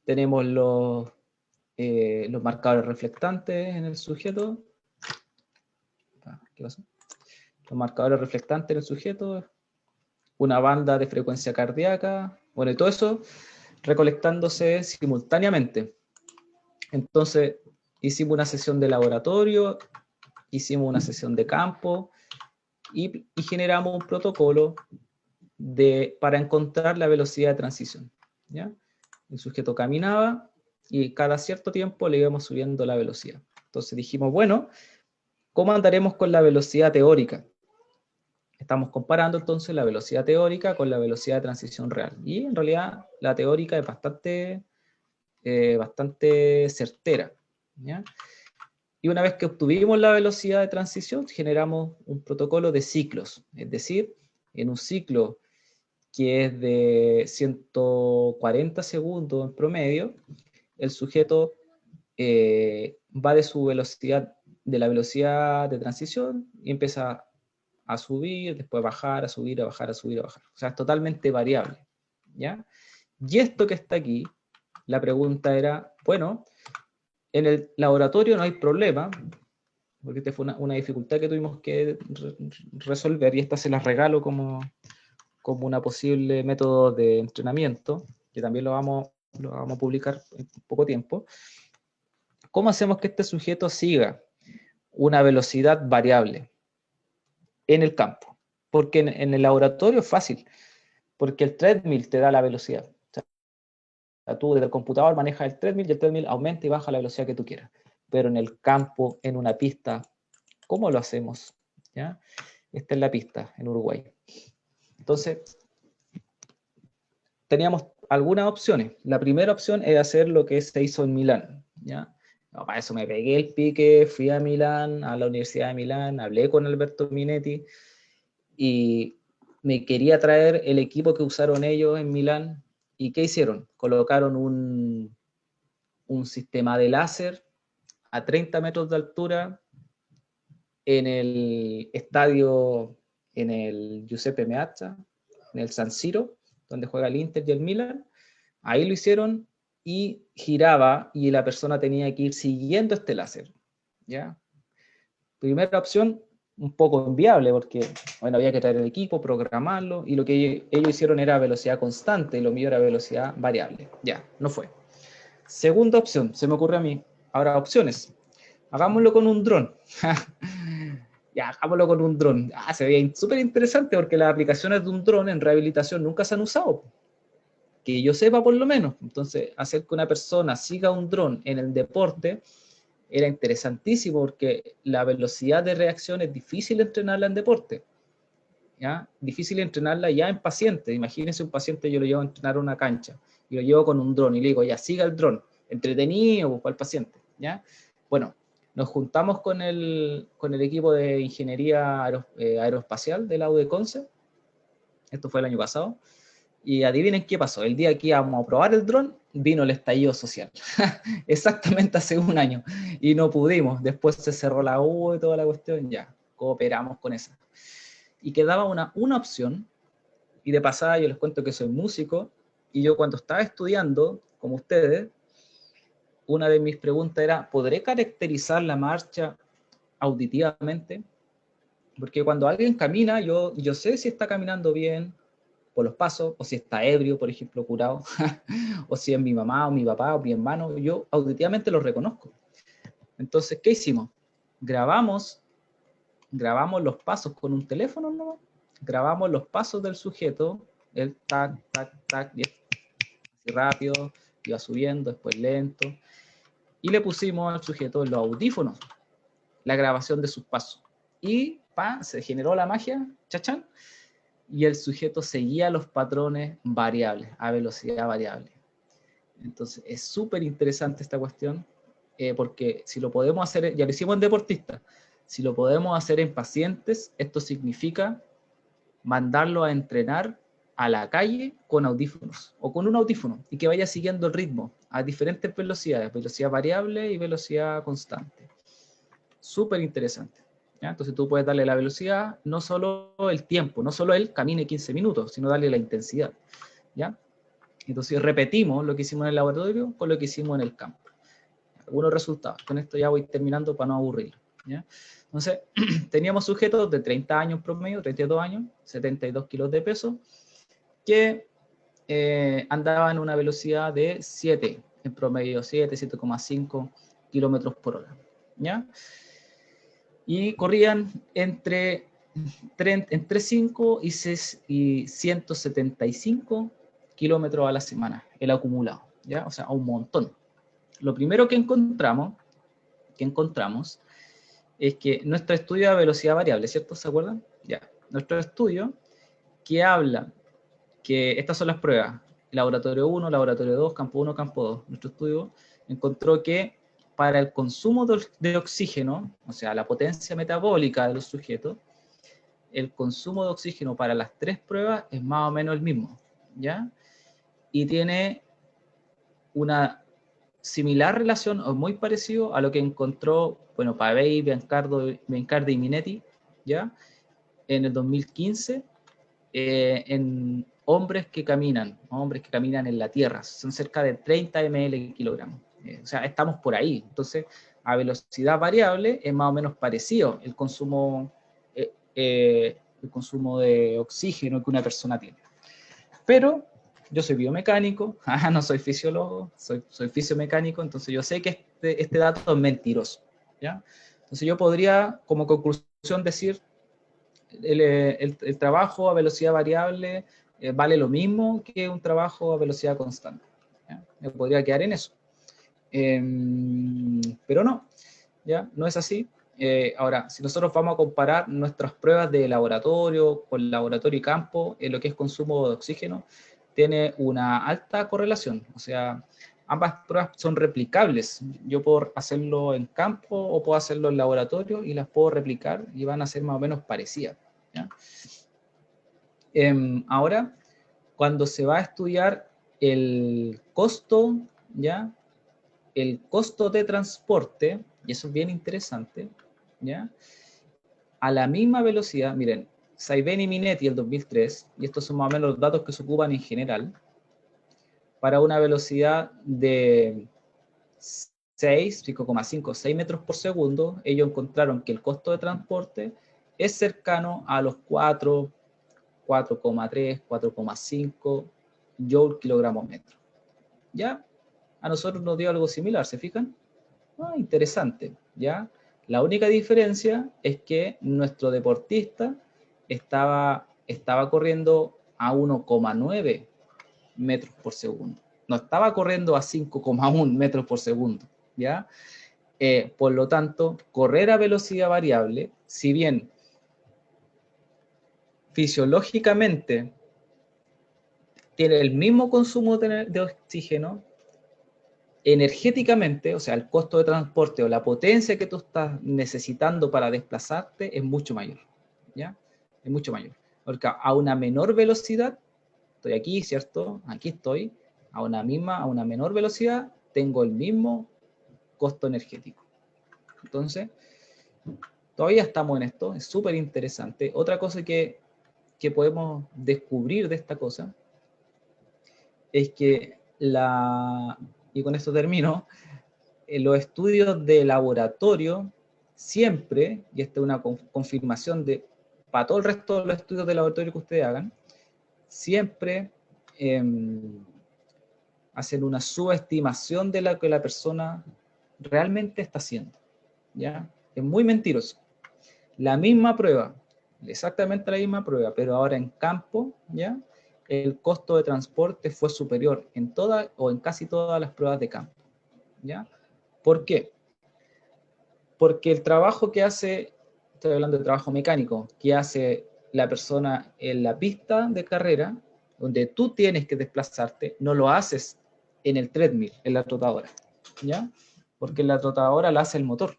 Tenemos los marcadores reflectantes en el sujeto. ¿Qué pasó? Los marcadores reflectantes en el sujeto, una banda de frecuencia cardíaca, bueno, y todo eso recolectándose simultáneamente. Entonces, hicimos una sesión de laboratorio, hicimos una sesión de campo y generamos un protocolo para encontrar la velocidad de transición, ¿ya? El sujeto caminaba y cada cierto tiempo le íbamos subiendo la velocidad. Entonces dijimos, bueno, ¿Cómo andaremos con la velocidad teórica? Estamos comparando entonces la velocidad teórica con la velocidad de transición real. Y en realidad la teórica es bastante certera, ¿ya? Y una vez que obtuvimos la velocidad de transición, generamos un protocolo de ciclos. Es decir, en un ciclo que es de 140 segundos en promedio, el sujeto va de su velocidad, de la velocidad de transición, y empieza a subir, después bajar, a subir, a bajar, a subir, a bajar. O sea, es totalmente variable, ¿ya? Y esto que está aquí, la pregunta era, bueno, en el laboratorio no hay problema, porque esta fue una dificultad que tuvimos que resolver, y esta se las regalo como una posible método de entrenamiento, que también lo vamos a publicar en poco tiempo. ¿Cómo hacemos que este sujeto siga una velocidad variable en el campo? Porque en el laboratorio es fácil, porque el treadmill te da la velocidad. O sea, tú desde el computador manejas el treadmill y el treadmill aumenta y baja la velocidad que tú quieras. Pero en el campo, en una pista, ¿cómo lo hacemos? ¿Ya? Esta es la pista en Uruguay. Entonces, teníamos algunas opciones. La primera opción era hacer lo que se hizo en Milán, ¿ya? No, para eso me pegué el pique, fui a Milán, a la Universidad de Milán, hablé con Alberto Minetti y me quería traer el equipo que usaron ellos en Milán. ¿Y qué hicieron? Colocaron un sistema de láser a 30 metros de altura en el estadio, en el Giuseppe Meazza, en el San Siro, donde juega el Inter y el Milan. Ahí lo hicieron y giraba y la persona tenía que ir siguiendo este láser, ¿ya? Primera opción, un poco inviable porque, bueno, había que traer el equipo, programarlo, y lo que ellos hicieron era velocidad constante y lo mío era velocidad variable. Ya, no fue. Segunda opción, se me ocurre a mí. Ahora, opciones. Hagámoslo con un dron. Ya, hagámoslo con un dron. Se veía súper interesante porque las aplicaciones de un dron en rehabilitación nunca se han usado, que yo sepa por lo menos. Entonces, hacer que una persona siga un dron en el deporte era interesantísimo porque la velocidad de reacción es difícil entrenarla en deporte, ¿ya? Difícil entrenarla ya en pacientes. Imagínense un paciente, yo lo llevo a entrenar a una cancha y lo llevo con un dron y le digo, ya, siga el dron, entretenido para el paciente, ¿ya? Bueno, nos juntamos con el equipo de ingeniería aeroespacial de la U de Conce, esto fue el año pasado, y adivinen qué pasó. El día que íbamos a probar el dron, vino el estallido social. Exactamente hace un año. Y no pudimos. Después se cerró la U y toda la cuestión. Ya, cooperamos con esa. Y quedaba una opción. Y de pasada yo les cuento que soy músico. Y yo cuando estaba estudiando, como ustedes, una de mis preguntas era, ¿podré caracterizar la marcha auditivamente? Porque cuando alguien camina, yo sé si está caminando bien, por los pasos, o si está ebrio, por ejemplo, curado, o si es mi mamá, o mi papá, o mi hermano, yo auditivamente los reconozco. Entonces, ¿qué hicimos? Grabamos los pasos con un teléfono, ¿no? Grabamos los pasos del sujeto, el tac, tac, tac, y así rápido, iba subiendo, después lento, y le pusimos al sujeto en los audífonos la grabación de sus pasos. Y se generó la magia, chachán, y el sujeto seguía los patrones variables, a velocidad variable. Entonces, es súper interesante esta cuestión, porque si lo podemos hacer, ya lo hicimos en deportistas, si lo podemos hacer en pacientes, esto significa mandarlo a entrenar a la calle con audífonos, o con un audífono, y que vaya siguiendo el ritmo a diferentes velocidades, velocidad variable y velocidad constante. Súper interesante. ¿Ya? Entonces tú puedes darle la velocidad, no solo el tiempo, no solo él camine 15 minutos, sino darle la intensidad. ¿Ya? Entonces repetimos lo que hicimos en el laboratorio con lo que hicimos en el campo. Algunos resultados. Con esto ya voy terminando para no aburrirlo. ¿Ya? Entonces, teníamos sujetos de 30 años promedio, 32 años, 72 kilos de peso, que andaban a una velocidad de 7, en promedio 7, 7,5 kilómetros por hora. ¿Ya? Y corrían entre 5 y 175 kilómetros a la semana, el acumulado, ¿ya? O sea, un montón. Lo primero que encontramos es que nuestro estudio a velocidad variable, ¿cierto? ¿Se acuerdan? Ya. Nuestro estudio que habla que estas son las pruebas, laboratorio 1, laboratorio 2, campo 1, campo 2. Nuestro estudio encontró que para el consumo de oxígeno, o sea, la potencia metabólica de los sujetos, el consumo de oxígeno para las 3 pruebas es más o menos el mismo, ¿ya? Y tiene una similar relación o muy parecido a lo que encontró, bueno, Pavey, Biancardi y Minetti, ¿ya? En el 2015, en hombres que caminan en la Tierra, son cerca de 30 ml kilogramos. O sea, estamos por ahí. Entonces, a velocidad variable es más o menos parecido el consumo de oxígeno que una persona tiene. Pero yo soy biomecánico, no soy fisiólogo, soy fisiomecánico, entonces yo sé que este dato es mentiroso, ¿ya? Entonces yo podría, como conclusión, decir el trabajo a velocidad variable vale lo mismo que un trabajo a velocidad constante, ¿ya? Me podría quedar en eso. Pero no, ¿ya? No es así. Ahora, si nosotros vamos a comparar nuestras pruebas de laboratorio con laboratorio y campo, en lo que es consumo de oxígeno, tiene una alta correlación. O sea, ambas pruebas son replicables. Yo puedo hacerlo en campo o puedo hacerlo en laboratorio y las puedo replicar y van a ser más o menos parecidas, ¿ya? Ahora, cuando se va a estudiar el costo, ¿ya? El costo de transporte, y eso es bien interesante, ¿ya? A la misma velocidad, miren, Saiben y Minetti el 2003, y estos son más o menos los datos que se ocupan en general, para una velocidad de 5,5, 6 metros por segundo, ellos encontraron que el costo de transporte es cercano a los 4,3, 4,5 joule kilogramos metro. ¿Ya? A nosotros nos dio algo similar, ¿se fijan? Interesante, ¿ya? La única diferencia es que nuestro deportista estaba corriendo a 1,9 metros por segundo. No estaba corriendo a 5,1 metros por segundo, ¿ya? Por lo tanto, correr a velocidad variable, si bien fisiológicamente tiene el mismo consumo de oxígeno, energéticamente, o sea, el costo de transporte o la potencia que tú estás necesitando para desplazarte es mucho mayor, ¿ya? Es mucho mayor. Porque a una menor velocidad, estoy aquí, ¿cierto? Aquí estoy, a una menor velocidad, tengo el mismo costo energético. Entonces, todavía estamos en esto, es súper interesante. Otra cosa que podemos descubrir de esta cosa es que y con esto termino, los estudios de laboratorio siempre, y esta es una confirmación para todo el resto de los estudios de laboratorio que ustedes hagan, siempre hacen una subestimación de lo que la persona realmente está haciendo, ¿ya? Es muy mentiroso. La misma prueba, exactamente la misma prueba, pero ahora en campo, ¿ya? El costo de transporte fue superior en todas o en casi todas las pruebas de campo, ¿ya? ¿Por qué? Porque el trabajo que hace, estoy hablando de trabajo mecánico, que hace la persona en la pista de carrera, donde tú tienes que desplazarte, no lo haces en el treadmill, en la trotadora, ¿ya? Porque en la trotadora la hace el motor.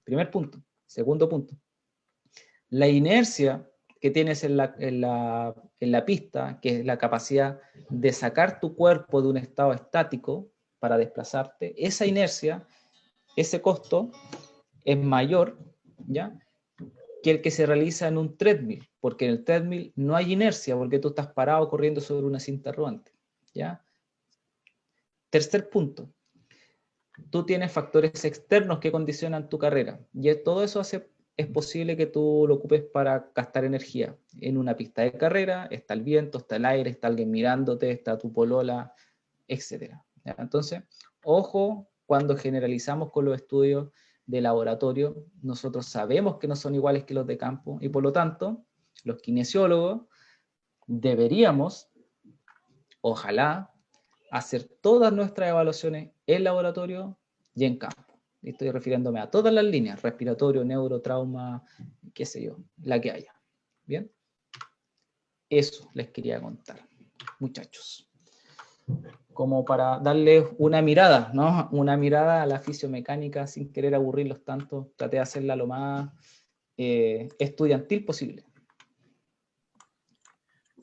Primer punto. Segundo punto. La inercia que tienes en la pista, que es la capacidad de sacar tu cuerpo de un estado estático para desplazarte, esa inercia, ese costo es mayor, ¿ya?, que el que se realiza en un treadmill, porque en el treadmill no hay inercia, porque tú estás parado corriendo sobre una cinta rodante, ¿ya? Tercer punto, tú tienes factores externos que condicionan tu carrera, y todo eso es posible que tú lo ocupes para gastar energía. En una pista de carrera está el viento, está el aire, está alguien mirándote, está tu polola, etc. ¿Ya? Entonces, ojo cuando generalizamos con los estudios de laboratorio, nosotros sabemos que no son iguales que los de campo, y por lo tanto, los kinesiólogos deberíamos, ojalá, hacer todas nuestras evaluaciones en laboratorio y en campo, Y estoy refiriéndome a todas las líneas, respiratorio, neuro, trauma, qué sé yo, la que haya. ¿Bien? Eso les quería contar, muchachos. Como para darles una mirada, ¿no? Una mirada a la fisiomecánica sin querer aburrirlos tanto. Traté de hacerla lo más estudiantil posible.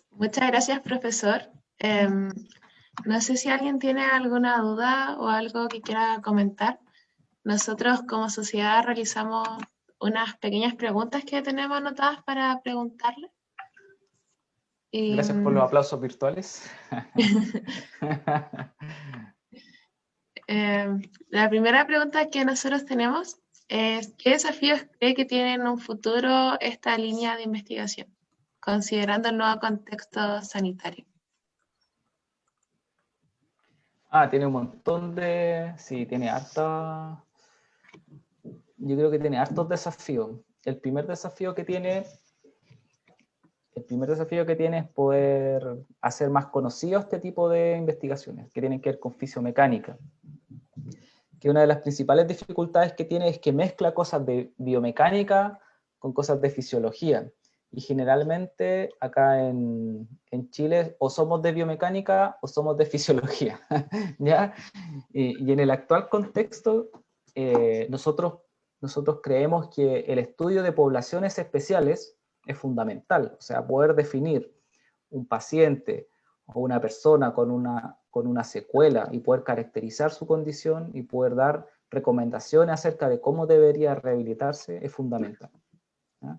Muchas gracias, profesor. No sé si alguien tiene alguna duda o algo que quiera comentar. Nosotros como sociedad realizamos unas pequeñas preguntas que tenemos anotadas para preguntarle. Y, Gracias por los aplausos virtuales. la primera pregunta que nosotros tenemos es, ¿qué desafíos cree que tiene en un futuro esta línea de investigación, considerando el nuevo contexto sanitario? Tiene un montón de... Sí, tiene harta... Yo creo que tiene hartos desafíos. El primer desafío que tiene es poder hacer más conocido este tipo de investigaciones que tienen que ver con fisiomecánica. Que una de las principales dificultades que tiene es que mezcla cosas de biomecánica con cosas de fisiología. Y generalmente acá en Chile o somos de biomecánica o somos de fisiología. ¿Ya? Y en el actual contexto, nosotros creemos que el estudio de poblaciones especiales es fundamental. O sea, poder definir un paciente o una persona con una secuela y poder caracterizar su condición y poder dar recomendaciones acerca de cómo debería rehabilitarse es fundamental. ¿Ya?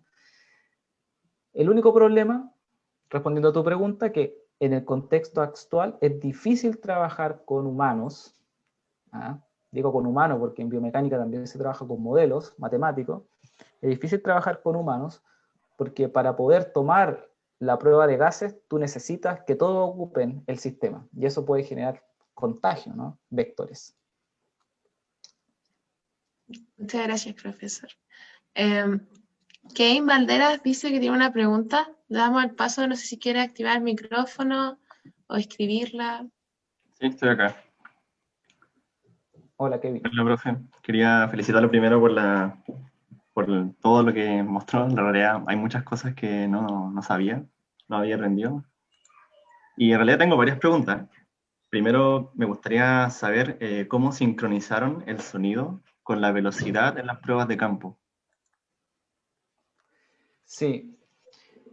El único problema, respondiendo a tu pregunta, que en el contexto actual es difícil trabajar con humanos. Digo con humanos porque en biomecánica también se trabaja con modelos matemáticos. Es difícil trabajar con humanos porque para poder tomar la prueba de gases tú necesitas que todos ocupen el sistema y eso puede generar contagio, ¿no? Vectores. Muchas gracias, profesor. Kevin Valderas dice que tiene una pregunta. Le damos el paso, no sé si quiere activar el micrófono o escribirla. Sí, estoy acá. Hola, Kevin. Hola, profe. Quería felicitarlo primero por todo lo que mostró. En realidad hay muchas cosas que no sabía, no había aprendido. Y en realidad tengo varias preguntas. Primero, me gustaría saber cómo sincronizaron el sonido con la velocidad en las pruebas de campo. Sí,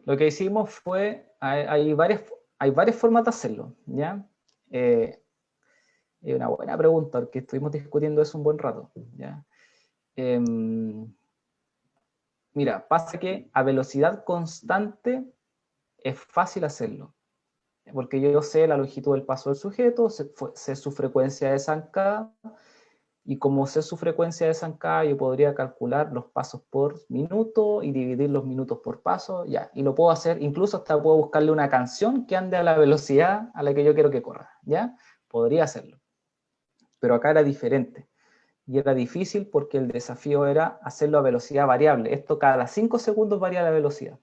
lo que hicimos fue, hay varias formas de hacerlo, ¿ya? Es una buena pregunta, porque estuvimos discutiendo eso un buen rato, ¿ya? Mira, pasa que a velocidad constante es fácil hacerlo, porque yo sé la longitud del paso del sujeto, sé su frecuencia de zancada, y como sé su frecuencia de zancada, yo podría calcular los pasos por minuto y dividir los minutos por paso, ya, y lo puedo hacer, incluso hasta puedo buscarle una canción que ande a la velocidad a la que yo quiero que corra, ¿ya? Podría hacerlo. Pero acá era diferente. Y era difícil porque el desafío era hacerlo a velocidad variable. Esto cada 5 segundos varía la velocidad.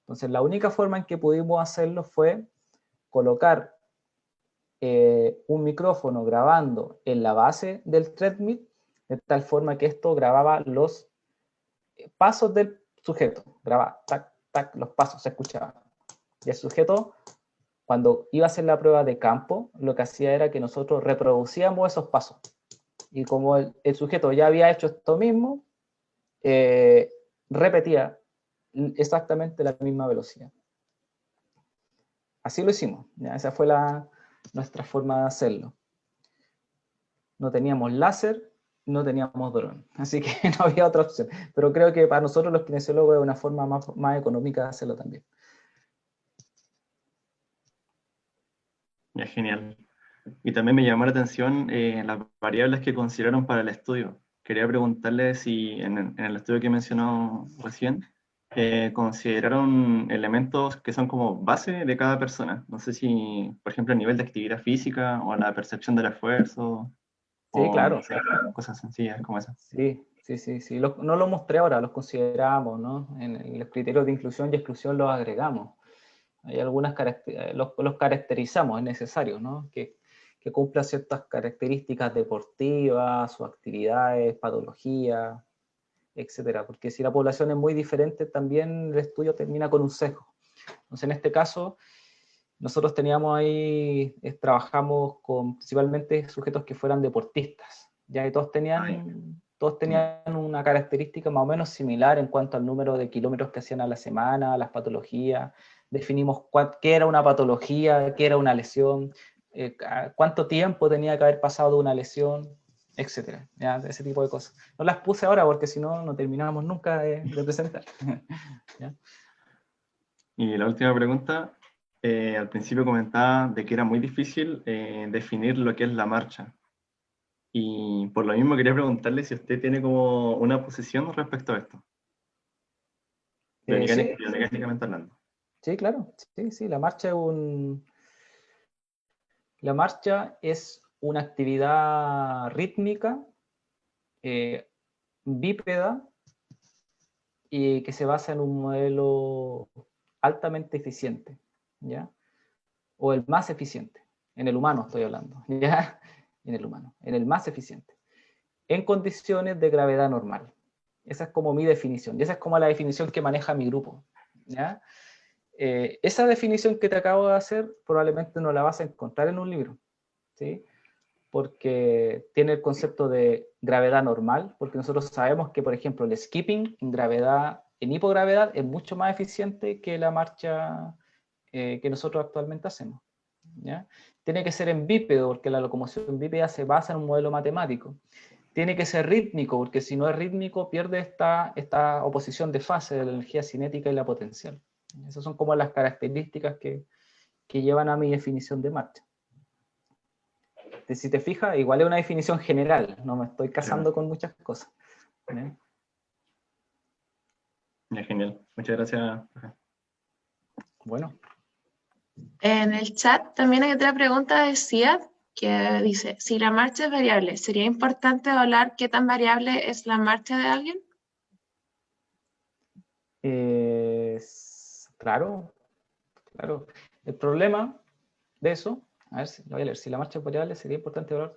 Entonces la única forma en que pudimos hacerlo fue colocar un micrófono grabando en la base del treadmill, de tal forma que esto grababa los pasos del sujeto. Grababa, tac, tac, los pasos se escuchaban. Y el sujeto, cuando iba a hacer la prueba de campo, lo que hacía era que nosotros reproducíamos esos pasos. Y como el sujeto ya había hecho esto mismo, repetía exactamente la misma velocidad. Así lo hicimos, ¿ya? Esa fue nuestra forma de hacerlo. No teníamos láser, no teníamos dron, así que no había otra opción. Pero creo que para nosotros los kinesiólogos es una forma más económica de hacerlo también. Ya, genial. Y también me llamó la atención las variables que consideraron para el estudio. Quería preguntarle si en el estudio que mencionó recién, consideraron elementos que son como base de cada persona. No sé si, por ejemplo, a nivel de actividad física o la percepción del esfuerzo, Sí, o claro. no sé, cosas sencillas como esas. Sí. No lo mostré ahora, los consideramos, ¿no? En los criterios de inclusión y exclusión los agregamos. Hay algunas los caracterizamos, es necesario, ¿no? Que que cumpla ciertas características deportivas o actividades, patologías, etcétera. Porque si la población es muy diferente, también el estudio termina con un sesgo. Entonces, en este caso, nosotros teníamos ahí, trabajamos con principalmente sujetos que fueran deportistas, ya que todos tenían una característica más o menos similar en cuanto al número de kilómetros que hacían a la semana, las patologías, definimos qué era una patología, qué era una lesión, cuánto tiempo tenía que haber pasado de una lesión, etcétera, ¿ya? Ese tipo de cosas. No las puse ahora porque si no, no terminábamos nunca de presentar. ¿Ya? Y la última pregunta, al principio comentaba de que era muy difícil definir lo que es la marcha. Y por lo mismo quería preguntarle si usted tiene como una posición respecto a esto. Sí, Biomecánicamente hablando. sí, claro. Sí, la marcha es una actividad rítmica, bípeda, y que se basa en un modelo altamente eficiente, ¿ya? O el más eficiente, en el humano estoy hablando, ¿ya? En el más eficiente, en condiciones de gravedad normal. Esa es como mi definición, y esa es como la definición que maneja mi grupo, ¿ya? Esa definición que te acabo de hacer probablemente no la vas a encontrar en un libro, ¿sí? Porque tiene el concepto de gravedad normal, porque nosotros sabemos que, por ejemplo, el skipping en hipogravedad es mucho más eficiente que la marcha que nosotros actualmente hacemos, ¿ya? Tiene que ser en bípedo, porque la locomoción bípeda se basa en un modelo matemático. Tiene que ser rítmico, porque si no es rítmico pierde esta oposición de fase de la energía cinética y la potencial. Esas son como las características que llevan a mi definición de marcha. Si te fijas, igual es una definición general, no me estoy casando con muchas cosas. ¿Eh? Ya, genial. Muchas gracias. Bueno. En el chat también hay otra pregunta de Ciad que dice, si la marcha es variable, ¿sería importante hablar qué tan variable es la marcha de alguien? Claro. El problema de eso, a ver, lo voy a leer, si la marcha es variable, sería importante hablar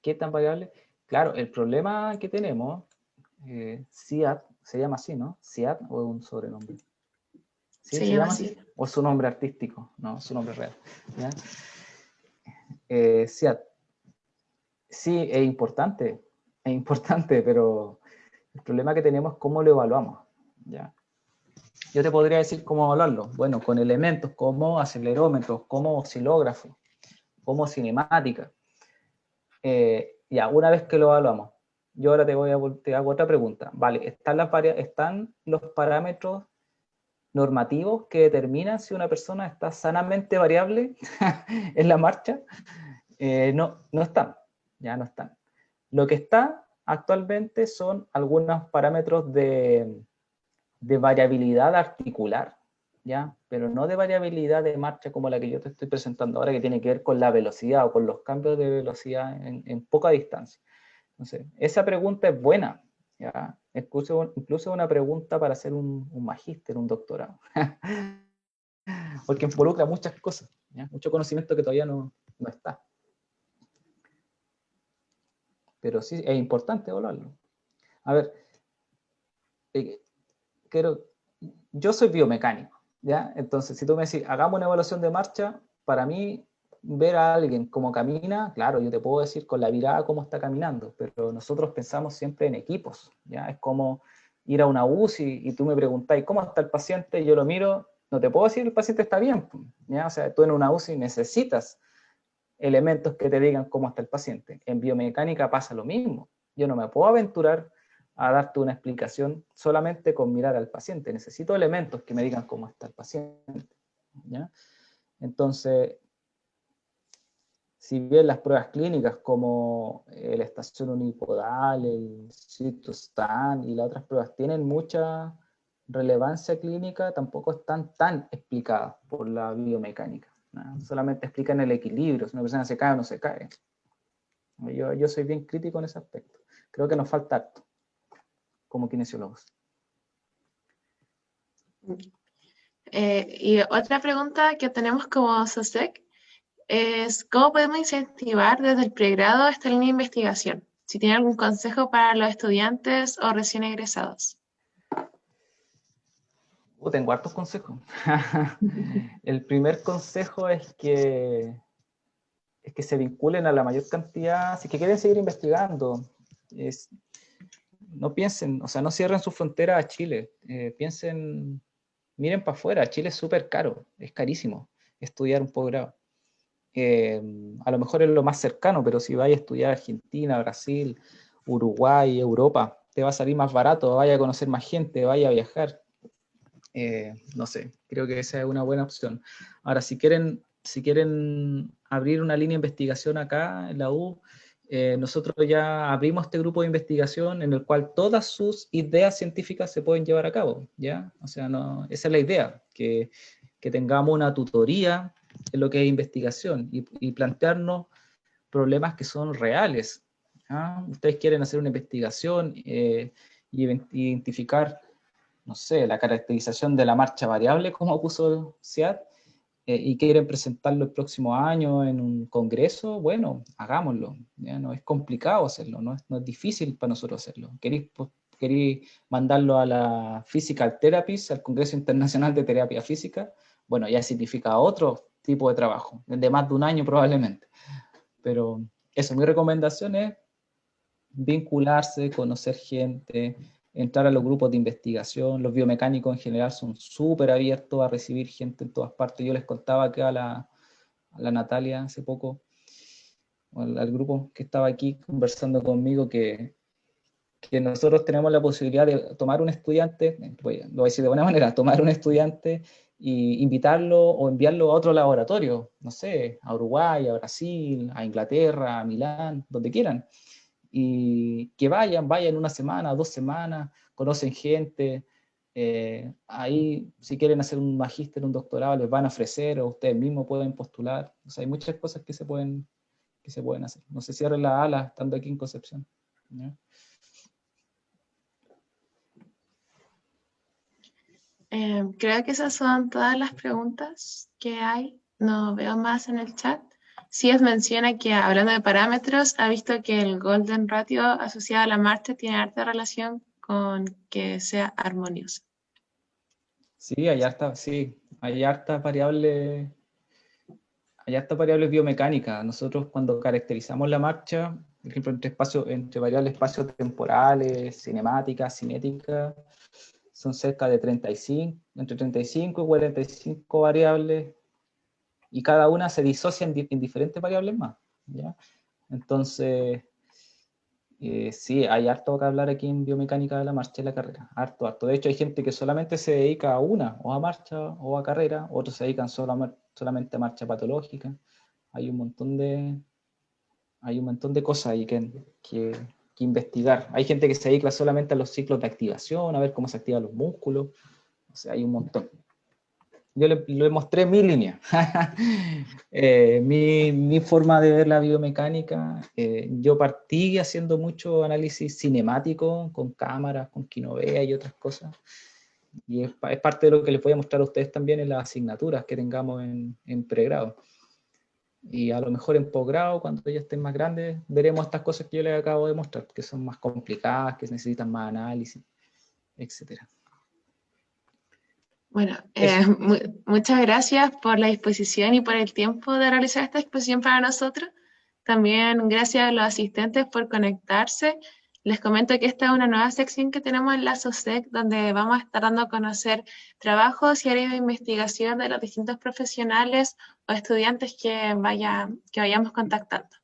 qué tan variable. Claro, el problema que tenemos, CIAD, se llama así, ¿no? CIAD o es un sobrenombre. ¿Sí? ¿Se llama así? ¿O es su nombre artístico? No, su nombre real. ¿Ya? CIAD. Sí, es importante, pero el problema que tenemos es cómo lo evaluamos. ¿Ya? Yo te podría decir cómo evaluarlo. Bueno, con elementos como acelerómetros, como oscilógrafo, como cinemática. Ya, una vez que lo evaluamos, yo ahora te hago otra pregunta. Vale, ¿están los parámetros normativos que determinan si una persona está sanamente variable en la marcha? No están, ya no están. Lo que está actualmente son algunos parámetros de variabilidad articular, ¿ya? Pero no de variabilidad de marcha como la que yo te estoy presentando ahora, que tiene que ver con la velocidad o con los cambios de velocidad en poca distancia. Entonces, esa pregunta es buena, ¿ya? Incluso una pregunta para hacer un magíster, un doctorado, porque involucra muchas cosas, ¿ya? Mucho conocimiento que todavía no está. Pero sí es importante evaluarlo. A ver, yo soy biomecánico, ¿ya? Entonces, si tú me decís, hagamos una evaluación de marcha, para mí, ver a alguien cómo camina, claro, yo te puedo decir con la mirada cómo está caminando, pero nosotros pensamos siempre en equipos, ¿ya? Es como ir a una UCI y tú me preguntáis, ¿cómo está el paciente? Y yo lo miro, no te puedo decir el paciente está bien, ¿ya? O sea, tú en una UCI necesitas elementos que te digan cómo está el paciente. En biomecánica pasa lo mismo. Yo no me puedo aventurar a darte una explicación solamente con mirar al paciente. Necesito elementos que me digan cómo está el paciente, ¿ya? Entonces, si bien las pruebas clínicas como la estación unipodal, el CITO-STAN y las otras pruebas tienen mucha relevancia clínica, tampoco están tan explicadas por la biomecánica, ¿no? Solamente explican el equilibrio, si una persona se cae o no se cae. Yo soy bien crítico en ese aspecto. Creo que nos falta harto como kinesiólogos. Y otra pregunta que tenemos como SOSEC es cómo podemos incentivar desde el pregrado esta línea de investigación. Si tiene algún consejo para los estudiantes o recién egresados. Tengo hartos consejos. El primer consejo es que se vinculen a la mayor cantidad, si es que quieren seguir investigando, no piensen, o sea, no cierren su frontera a Chile, piensen, miren para afuera. Chile es súper caro, es carísimo estudiar un posgrado. A lo mejor es lo más cercano, pero si vais a estudiar Argentina, Brasil, Uruguay, Europa, te va a salir más barato, vaya a conocer más gente, vaya a viajar. No sé, creo que esa es una buena opción. Ahora, si quieren abrir una línea de investigación acá en la U, nosotros ya abrimos este grupo de investigación en el cual todas sus ideas científicas se pueden llevar a cabo, ¿ya? O sea, no, esa es la idea, que tengamos una tutoría en lo que es investigación y plantearnos problemas que son reales. ¿Ah? Ustedes quieren hacer una investigación y identificar, no sé, la caracterización de la marcha variable, como puso SEAT, y quieren presentarlo el próximo año en un congreso, bueno, hagámoslo. ¿Ya? No es complicado hacerlo, no es difícil para nosotros hacerlo. ¿Queréis mandarlo a la Physical Therapies, al Congreso Internacional de Terapia Física? Bueno, ya significa otro tipo de trabajo, de más de un año probablemente. Pero eso, mi recomendación es vincularse, conocer gente, entrar a los grupos de investigación. Los biomecánicos en general son súper abiertos a recibir gente en todas partes. Yo les contaba que a la Natalia hace poco, al grupo que estaba aquí conversando conmigo, que nosotros tenemos la posibilidad de tomar un estudiante, lo voy a decir de buena manera, tomar un estudiante y invitarlo o enviarlo a otro laboratorio, no sé, a Uruguay, a Brasil, a Inglaterra, a Milán, donde quieran. Y que vayan una semana, 2 semanas, conocen gente, ahí si quieren hacer un magíster, un doctorado, les van a ofrecer o ustedes mismos pueden postular. O sea, hay muchas cosas que se pueden hacer. No se cierren las alas estando aquí en Concepción, ¿no? Creo que esas son todas las preguntas que hay. No veo más en el chat. Sí os menciona que, hablando de parámetros, ha visto que el Golden Ratio asociado a la marcha tiene harta relación con que sea armonioso. Sí, hay hartas variables biomecánicas. Nosotros cuando caracterizamos la marcha, por ejemplo, entre variables espaciotemporales, cinemáticas, cinéticas, son cerca de 35, entre 35 y 45 variables, y cada una se disocia en diferentes variables más, ¿ya? Entonces, sí, hay harto que hablar aquí en biomecánica de la marcha y la carrera, harto. De hecho, hay gente que solamente se dedica a una, o a marcha o a carrera, otros se dedican solamente a marcha patológica. Hay un montón de cosas ahí que investigar. Hay gente que se dedica solamente a los ciclos de activación, a ver cómo se activan los músculos. O sea, hay un montón. Yo le mostré mi línea, mi forma de ver la biomecánica. Yo partí haciendo mucho análisis cinemático con cámaras, con Kinovea y otras cosas. Y es parte de lo que les voy a mostrar a ustedes también en las asignaturas que tengamos en pregrado. Y a lo mejor en posgrado, cuando ya estén más grandes, veremos estas cosas que yo les acabo de mostrar, que son más complicadas, que necesitan más análisis, etcétera. Bueno, muchas gracias por la disposición y por el tiempo de realizar esta exposición para nosotros. También gracias a los asistentes por conectarse. Les comento que esta es una nueva sección que tenemos en la SOSEC, donde vamos a estar dando a conocer trabajos y áreas de investigación de los distintos profesionales o estudiantes que vayamos contactando.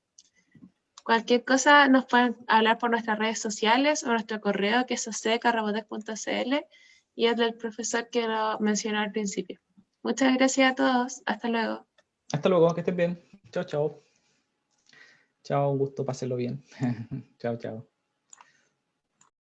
Cualquier cosa nos pueden hablar por nuestras redes sociales o nuestro correo, que es sosec@robotec.cl, y es del profesor que lo mencionó al principio. Muchas gracias a todos. Hasta luego. Hasta luego, que estén bien. Chao, chao. Chao, un gusto, pásenlo bien. Chao, chao.